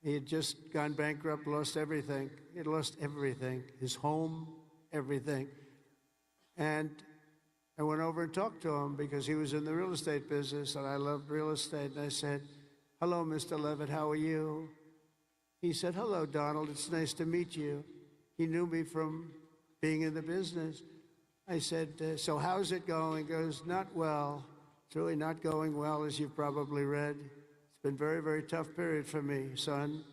He had just gone bankrupt, lost everything. He had lost everything, his home, everything. And I went over and talked to him because he was in the real estate business, and I loved real estate. And I said, hello, Mr. Levitt, how are you? He said, hello, Donald, it's nice to meet you. He knew me from being in the business. I said, so how's it going? He goes, not well. It's really not going well, as you've probably read. It's been a very, very tough period for me, son.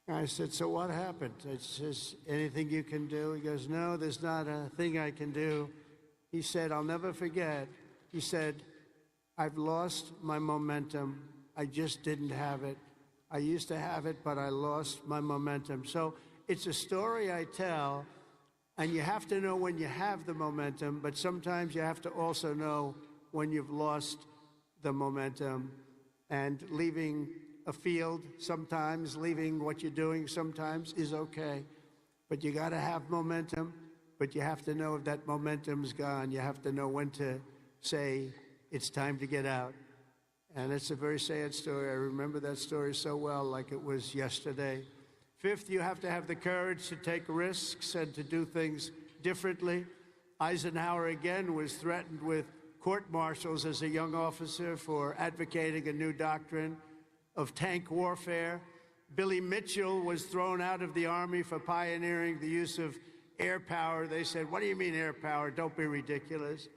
I said, so what happened? I says, anything you can do? He goes, no, there's not a thing I can do. He said, I'll never forget. He said, I've lost my momentum. I just didn't have it. I used to have it, but I lost my momentum. So it's a story I tell, and you have to know when you have the momentum, but sometimes you have to also know when you've lost the momentum. And leaving a field sometimes, leaving what you're doing sometimes is okay. But you got to have momentum, but you have to know if that momentum's gone. You have to know when to say, it's time to get out. And it's a very sad story. I remember that story so well, like it was yesterday. Fifth, you have to have the courage to take risks and to do things differently. Eisenhower, again, was threatened with court-martials as a young officer for advocating a new doctrine of tank warfare. Billy Mitchell was thrown out of the Army for pioneering the use of air power. They said, what do you mean air power? Don't be ridiculous.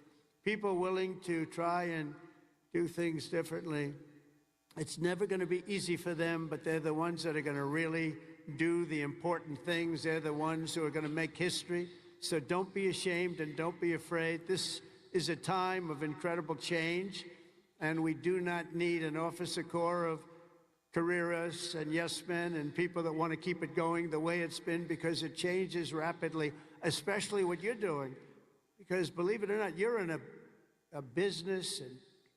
People willing to try and do things differently. It's never going to be easy for them, but they're the ones that are going to really do the important things. They're the ones who are going to make history. So don't be ashamed and don't be afraid. This is a time of incredible change, and we do not need an officer corps of careerists and yes men and people that want to keep it going the way it's been, because it changes rapidly, especially what you're doing. Because believe it or not, you're in a business and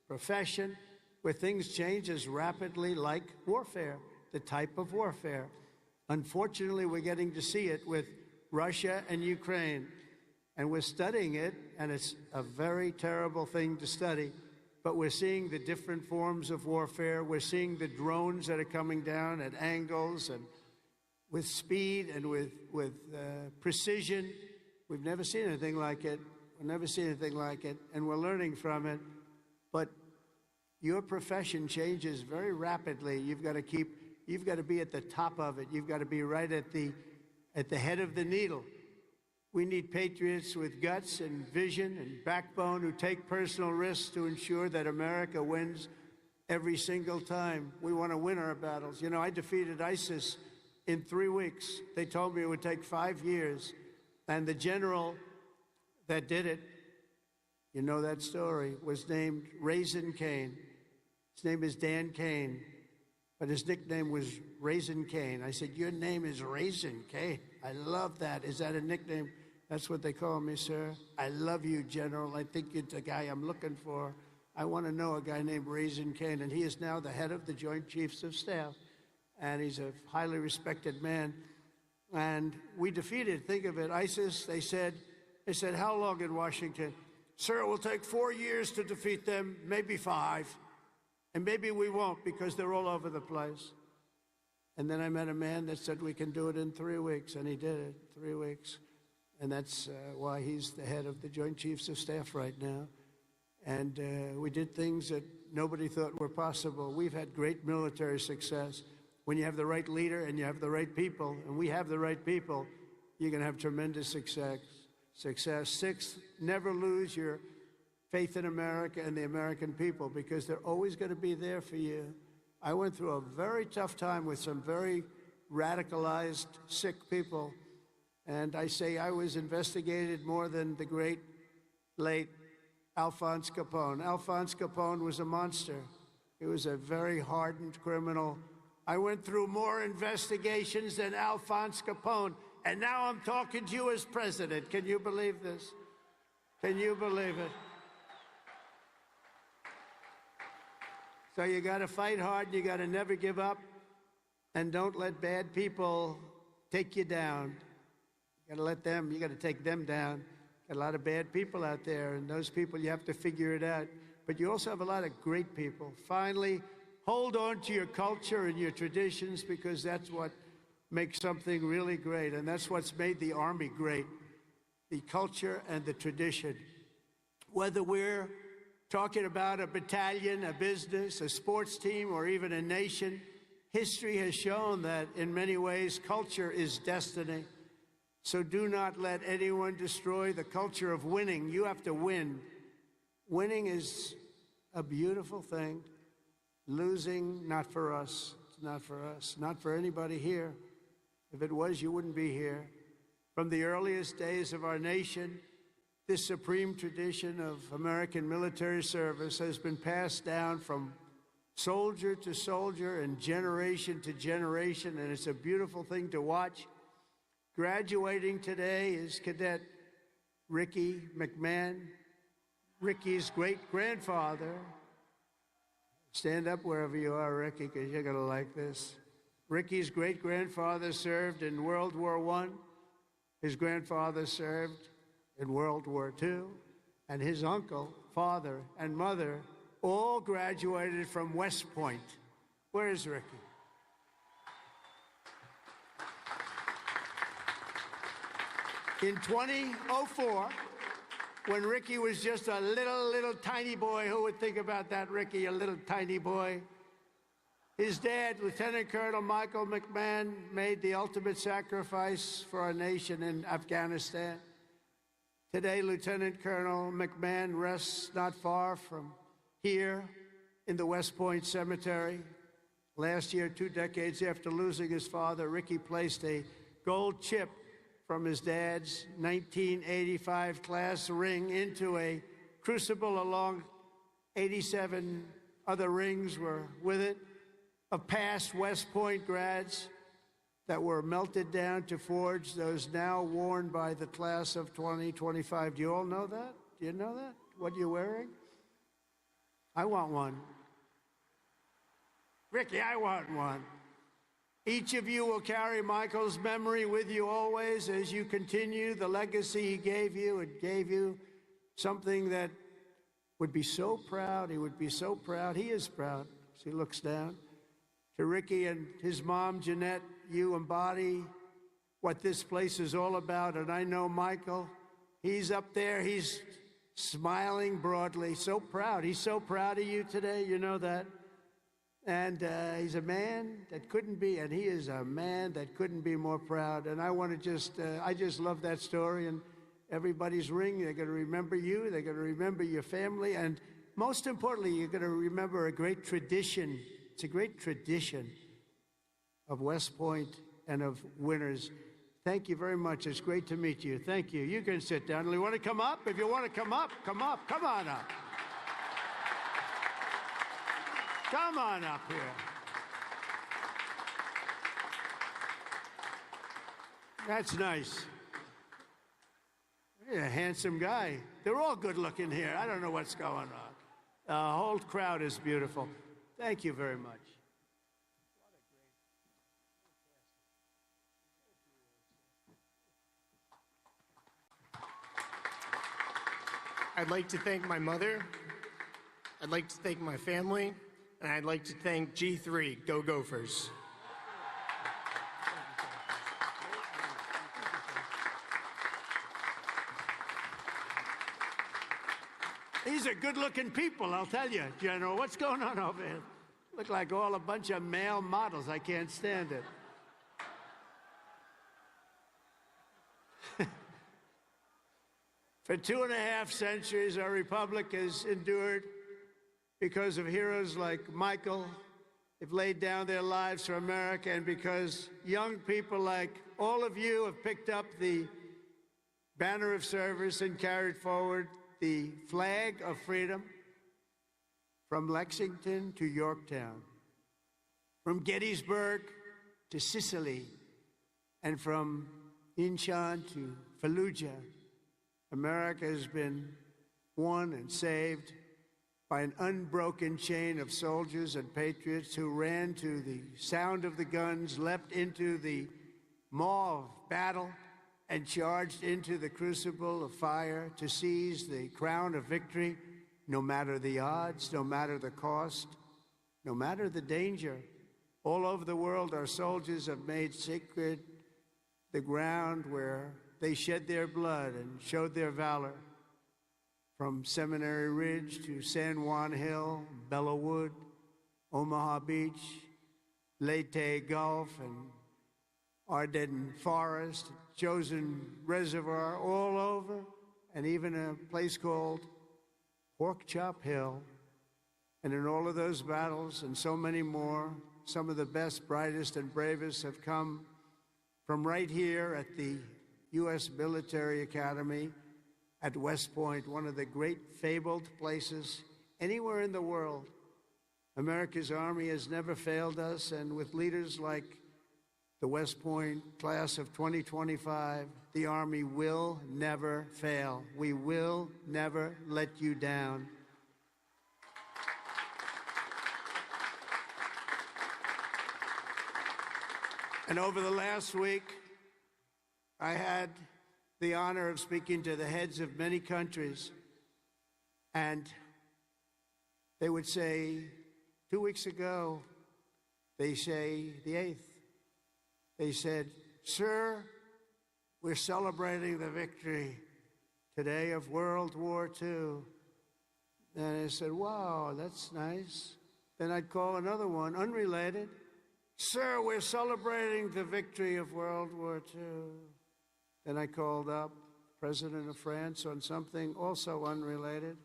profession where things change as rapidly like warfare, the type of warfare. Unfortunately, we're getting to see it with Russia and Ukraine, and we're studying it, and it's a very terrible thing to study. But we're seeing the different forms of warfare. We're seeing the drones that are coming down at angles and with speed and with precision. We've never seen anything like it. We've never seen anything like it, and we're learning from it. But your profession changes very rapidly. You've got to be at the top of it. You've got to be right at the head of the needle. We need patriots with guts and vision and backbone who take personal risks to ensure that America wins every single time. We want to win our battles. You know, I defeated ISIS in 3 weeks. They told me it would take 5 years. And the general that did it, you know that story, was named Raisin Cane. His name is Dan Cane, but his nickname was Raisin Cane. I said, your name is Raisin Cane. I love that. Is that a nickname? That's what they call me, sir. I love you, General. I think you're the guy I'm looking for. I want to know a guy named Raisin Cane, and he is now the head of the Joint Chiefs of Staff, and he's a highly respected man. And we defeated, think of it, ISIS. They said, how long in Washington? Sir, it will take 4 years to defeat them, maybe 5. And maybe we won't, because they're all over the place. And then I met a man that said we can do it in 3 weeks, and he did it, 3 weeks. and that's why he's the head of the Joint Chiefs of Staff right now. And we did things that nobody thought were possible. We've had great military success. When you have the right leader and you have the right people, and we have the right people, you're going to have tremendous success. Sixth, never lose your faith in America and the American people, because they're always going to be there for you. I went through a very tough time with some very radicalized, sick people, and I say I was investigated more than the great, late Alphonse Capone. Alphonse Capone was a monster. He was a very hardened criminal. I went through more investigations than Alphonse Capone, and now I'm talking to you as president. Can you believe this? Can you believe it? So you got to fight hard. You got to never give up, and don't let bad people take you down. You got to take them down. Got a lot of bad people out there, and those people, you have to figure it out. But you also have a lot of great people. Finally, hold on to your culture and your traditions, because that's what makes something really great, and that's what's made the Army great, the culture and the tradition. Whether we're talking about a battalion, a business, a sports team, or even a nation, history has shown that in many ways culture is destiny. So do not let anyone destroy the culture of winning. You have to win. Winning is a beautiful thing. Losing, not for us. It's not for us. Not for anybody here. If it was, you wouldn't be here. From the earliest days of our nation, this supreme tradition of American military service has been passed down from soldier to soldier and generation to generation, and it's a beautiful thing to watch. Graduating today is Cadet Ricky McMahon, Ricky's great-grandfather. Stand up wherever you are, Ricky, because you're going to like this. Ricky's great-grandfather served in World War I. His grandfather served in World War II. And his uncle, father, and mother all graduated from West Point. Where is Ricky? In 2004, when Ricky was just a little tiny boy, who would think about that, Ricky, a little tiny boy? His dad, Lieutenant Colonel Michael McMahon, made the ultimate sacrifice for our nation in Afghanistan. Today, Lieutenant Colonel McMahon rests not far from here in the West Point Cemetery. Last year, 2 decades after losing his father, Ricky placed a gold chip from his dad's 1985 class ring into a crucible along 87 other rings were with it, of past West Point grads that were melted down to forge those now worn by the class of 2025. Do you all know that? Do you know that? What you're wearing? I want one. Ricky, I want one. Each of you will carry Michael's memory with you always as you continue the legacy he gave you. It gave you something that would be so proud. He would be so proud. He is proud as he looks down. To Ricky and his mom, Jeanette, you embody what this place is all about. And I know Michael, he's up there. He's smiling broadly, so proud. He's so proud of you today. You know that. And he's a man that couldn't be, and he is a man that couldn't be more proud. And I want to just, I just love that story. And everybody's ring, they're going to remember you. They're going to remember your family. And most importantly, you're going to remember a great tradition. It's a great tradition of West Point and of winners. Thank you very much. It's great to meet you. Thank you. You can sit down. You want to come up? If you want to come up, come up. Come on up. Come on up here. That's nice. You're a handsome guy. They're all good looking here. I don't know what's going on. The whole crowd is beautiful. Thank you very much. I'd like to thank my mother. I'd like to thank my family. And I'd like to thank G3, Go Gophers. These are good-looking people, I'll tell you, General. What's going on over here? Look like all a bunch of male models. I can't stand it. For 2.5 centuries, our republic has endured because of heroes like Michael. They've laid down their lives for America, and because young people like all of you have picked up the banner of service and carried forward the flag of freedom from Lexington to Yorktown, from Gettysburg to Sicily, and from Incheon to Fallujah. America has been won and saved by an unbroken chain of soldiers and patriots who ran to the sound of the guns, leapt into the maw of battle, and charged into the crucible of fire to seize the crown of victory, no matter the odds, no matter the cost, no matter the danger. All over the world, our soldiers have made sacred the ground where they shed their blood and showed their valor. From Seminary Ridge to San Juan Hill, Belleau Wood, Omaha Beach, Leyte Gulf, and Ardennes Forest, Chosin Reservoir, all over, and even a place called Pork Chop Hill. And in all of those battles and so many more, some of the best, brightest, and bravest have come from right here at the U.S. Military Academy at West Point, one of the great fabled places anywhere in the world. America's Army has never failed us, and with leaders like the West Point class of 2025, the Army will never fail. We will never let you down. And over the last week, I had the honor of speaking to the heads of many countries, and they would say, 2 weeks ago, they say the 8th, they said, "Sir, we're celebrating the victory today of World War II." And I said, "Wow, that's nice." Then I'd call another one, unrelated. "Sir, we're celebrating the victory of World War II." Then I called up President of France on something also unrelated.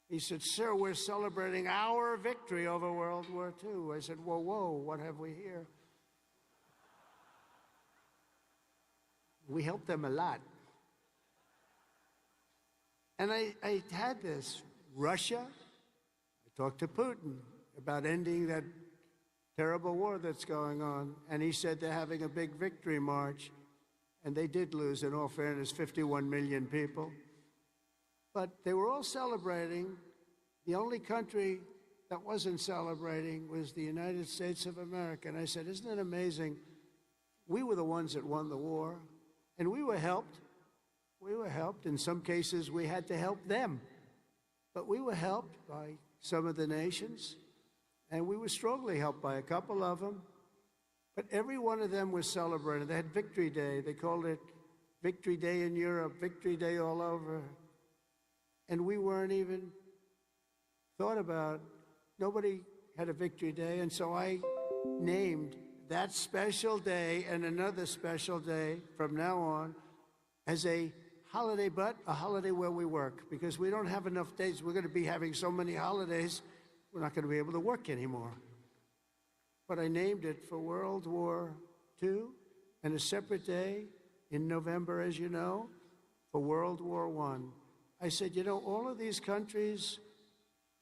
He said, "Sir, we're celebrating our victory over World War II." I said, "Whoa, whoa, what have we here?" We helped them a lot. And I had this. Russia, I talked to Putin about ending that terrible war that's going on. And he said they're having a big victory march. And they did lose, in all fairness, 51 million people. But they were all celebrating. The only country that wasn't celebrating was the United States of America. And I said, "Isn't it amazing? We were the ones that won the war. And we were helped. We were helped. In some cases, we had to help them. But we were helped by some of the nations. And we were strongly helped by a couple of them. But every one of them was celebrating. They had Victory Day. They called it Victory Day in Europe, Victory Day all over. And we weren't even thought about. Nobody had a Victory Day. And so I named that special day and another special day from now on as a holiday, but a holiday where we work, because we don't have enough days. We're going to be having so many holidays, we're not going to be able to work anymore. But I named it for World War II, and a separate day in November, as you know, for World War I. I said, you know, all of these countries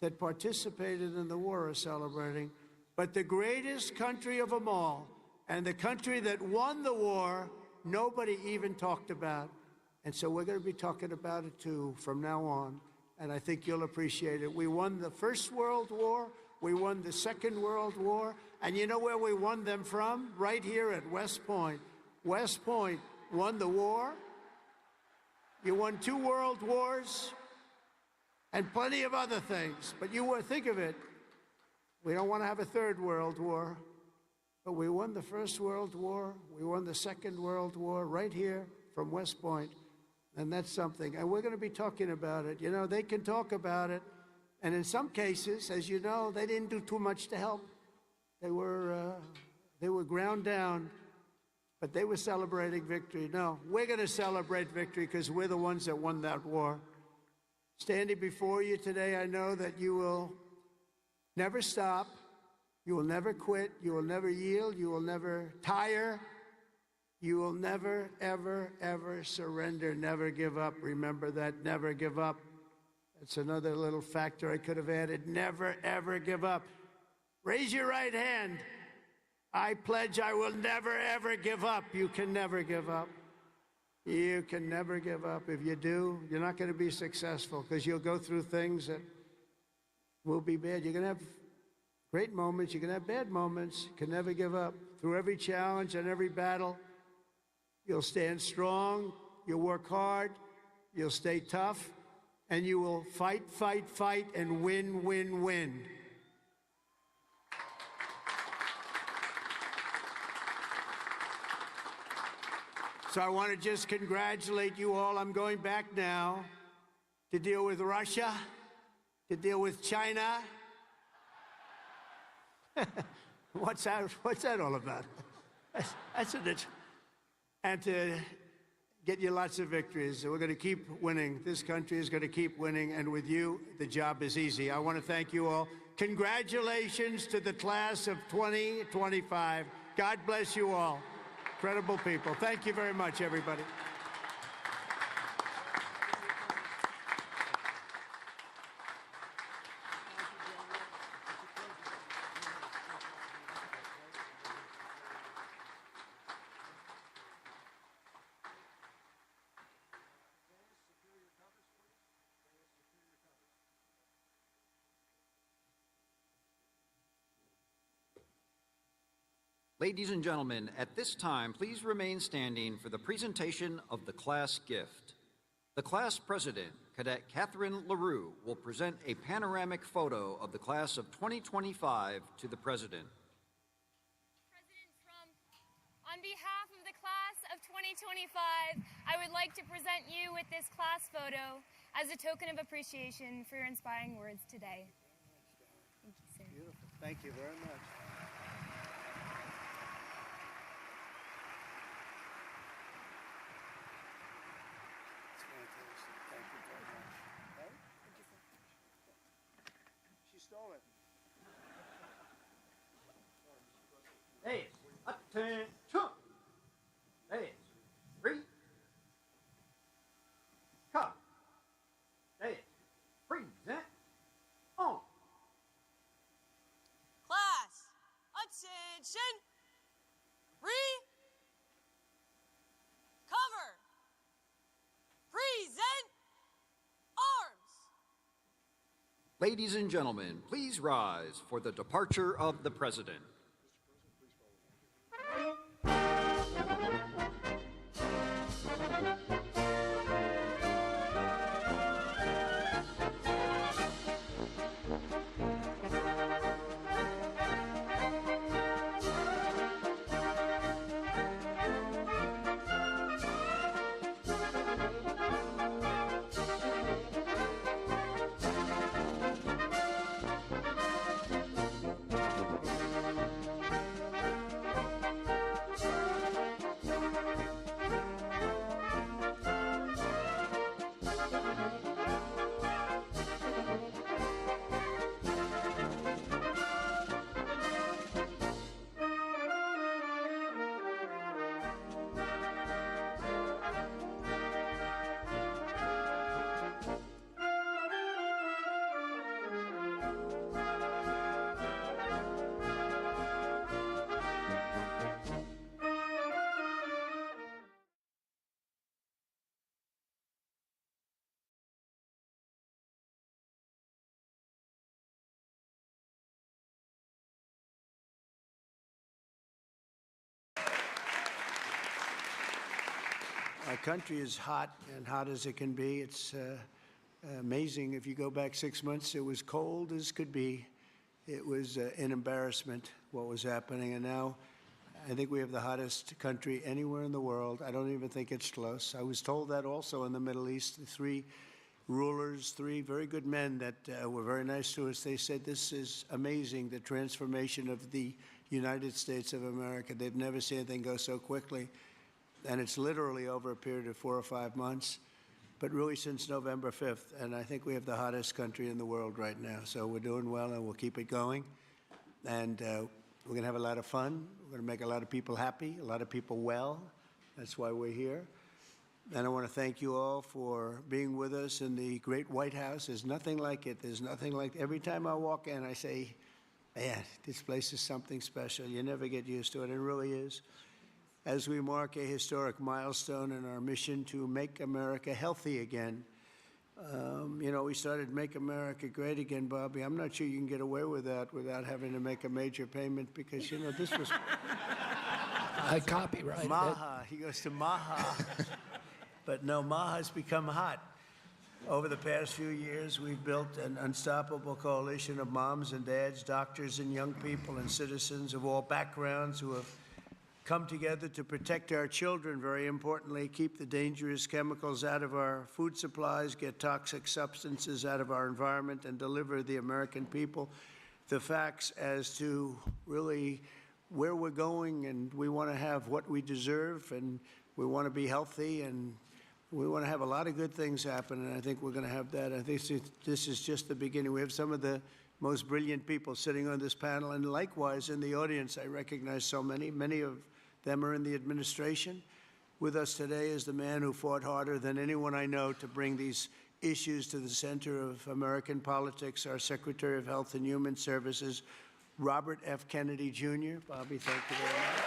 that participated in the war are celebrating, but the greatest country of them all, and the country that won the war, nobody even talked about. And so we're going to be talking about it, too, from now on. And I think you'll appreciate it. We won the First World War. We won the Second World War. And you know where we won them from? Right here at West Point. West Point won the war. You won 2 world wars and plenty of other things. But think of it. We don't want to have a 3rd World War. But we won the First World War. We won the Second World War right here from West Point. And that's something. And we're going to be talking about it. You know, they can talk about it. And in some cases, as you know, they didn't do too much to help. They were ground down, but they were celebrating victory. No, we're going to celebrate victory because we're the ones that won that war. Standing before you today, I know that you will never stop. You will never quit. You will never yield. You will never tire. You will never, ever, ever surrender. Never give up. Remember that. Never give up. That's another little factor I could have added. Never, ever give up. Raise your right hand. I pledge I will never, ever give up. You can never give up. You can never give up. If you do, you're not going to be successful because you'll go through things that will be bad. You're going to have great moments. You're going to have bad moments. You can never give up. Through every challenge and every battle, you'll stand strong. You'll work hard. You'll stay tough. And you will fight, fight, fight, and win, win, win. So I want to just congratulate you all. I'm going back now to deal with Russia, to deal with China. What's that all about? That's it. And to get you lots of victories. We're going to keep winning. This country is going to keep winning. And with you, the job is easy. I want to thank you all. Congratulations to the class of 2025. God bless you all. Incredible people. Thank you very much, everybody. Ladies and gentlemen, at this time, please remain standing for the presentation of the class gift. The class president, Cadet Catherine LaRue, will present a panoramic photo of the class of 2025 to the president. President Trump, on behalf of the class of 2025, I would like to present you with this class photo as a token of appreciation for your inspiring words today. Thank you, sir. Beautiful. Thank you very much. Stole it. Hey, attention. Hey, three. Cut. Hey, present. On. Class, attention. Cover. Present. Arms. Ladies and gentlemen, please rise for the departure of the president. Our country is hot and hot as it can be. It's amazing. If you go back 6 months, it was cold as could be. It was an embarrassment what was happening. And now I think we have the hottest country anywhere in the world. I don't even think it's close. I was told that also in the Middle East. The three rulers, three very good men that were very nice to us, they said this is amazing, the transformation of the United States of America. They've never seen anything go so quickly. And it's literally over a period of 4 or 5 months, but really since November 5th. And I think we have the hottest country in the world right now. So we're doing well, and we'll keep it going. And we're going to have a lot of fun. We're going to make a lot of people happy, a lot of people well. That's why we're here. And I want to thank you all for being with us in the great White House. There's nothing like it. There's nothing like it. Every time I walk in, I say, man, this place is something special. You never get used to it. It really is. As we mark a historic milestone in our mission to make America healthy again. You know, we started Make America Great Again, Bobby. I'm not sure you can get away with that without having to make a major payment because, you know, this was... I copyright Maha. He goes to Maha. But no, Maha's become hot. Over the past few years, we've built an unstoppable coalition of moms and dads, doctors and young people and citizens of all backgrounds who have come together to protect our children, very importantly, keep the dangerous chemicals out of our food supplies, get toxic substances out of our environment, and deliver the American people the facts as to really where we're going. And we want to have what we deserve, and we want to be healthy, and we want to have a lot of good things happen, and I think we're going to have that. I think this is just the beginning. We have some of the most brilliant people sitting on this panel, and likewise in the audience, I recognize so many. Many of them are in the administration. With us today is the man who fought harder than anyone I know to bring these issues to the center of American politics, our Secretary of Health and Human Services, Robert F. Kennedy, Jr. Bobby, thank you very much.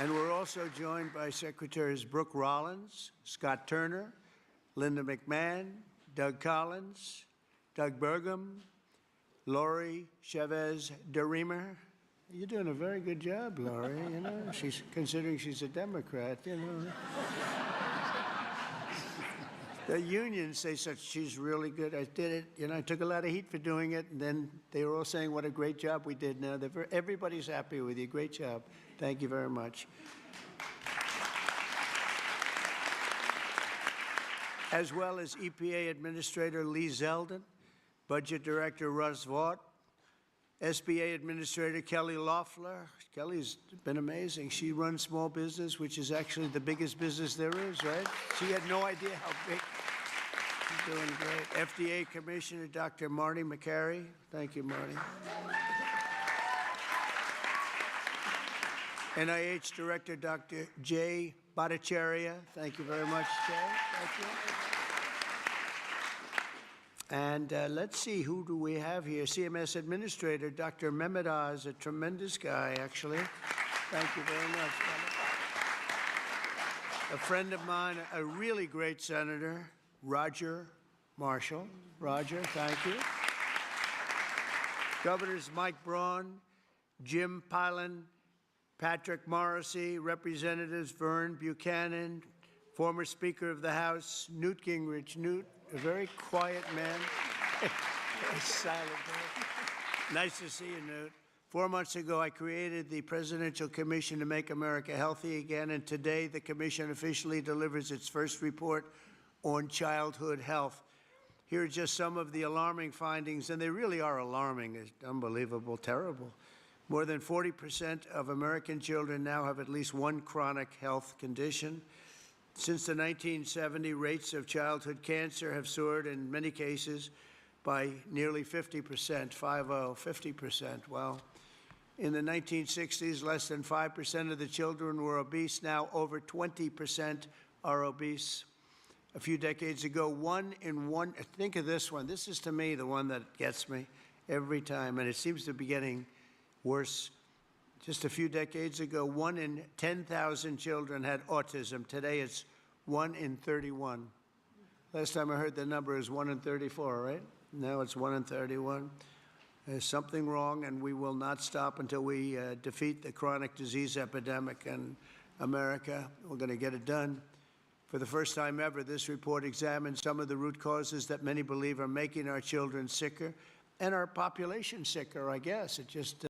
And we're also joined by Secretaries Brooke Rollins, Scott Turner, Linda McMahon, Doug Collins, Doug Burgum, Lori Chavez DeReamer. You're doing a very good job, Lori. You know, she's considering she's a Democrat. You know, the unions say she's really good. I did it. You know, I took a lot of heat for doing it, and then they were all saying what a great job we did. Now everybody's happy with you. Great job. Thank you very much. As well as EPA Administrator Lee Zeldin, Budget Director Russ Vaught, SBA Administrator Kelly Loeffler. Kelly's been amazing. She runs small business, which is actually the biggest business there is, right? She had no idea how big. She's doing great. FDA Commissioner Dr. Marty McCary. Thank you, Marty. NIH Director Dr. Jay Bhattacharya. Thank you very much, Jay. Thank you. And let's see, who do we have here? CMS Administrator Dr. Mehmet Oz, a tremendous guy, actually. Thank you very much, Mehmet. A friend of mine, a really great senator, Roger Marshall. Roger, thank you. Governors Mike Braun, Jim Pilon, Patrick Morrissey, Representatives Vern Buchanan, former Speaker of the House, Newt Gingrich. Newt, a very quiet man. Very silent man. Nice to see you, Newt. 4 months ago, I created the Presidential Commission to Make America Healthy Again, and today the commission officially delivers its first report on childhood health. Here are just some of the alarming findings, and they really are alarming. It's unbelievable, terrible. More than 40% of American children now have at least one chronic health condition. Since the 1970s, rates of childhood cancer have soared in many cases by nearly 50%, 50%. Well, in the 1960s, less than 5% of the children were obese. Now over 20% are obese. A few decades ago, 1 in 1, think of this one. This is, to me, the one that gets me every time, and it seems to be getting worse. Just a few decades ago, 1 in 10,000 children had autism. Today, it's 1 in 31. Last time I heard the number is 1 in 34, right? Now it's 1 in 31. There's something wrong, and we will not stop until we defeat the chronic disease epidemic in America. We're going to get it done. For the first time ever, this report examines some of the root causes that many believe are making our children sicker and our population sicker, I guess. It just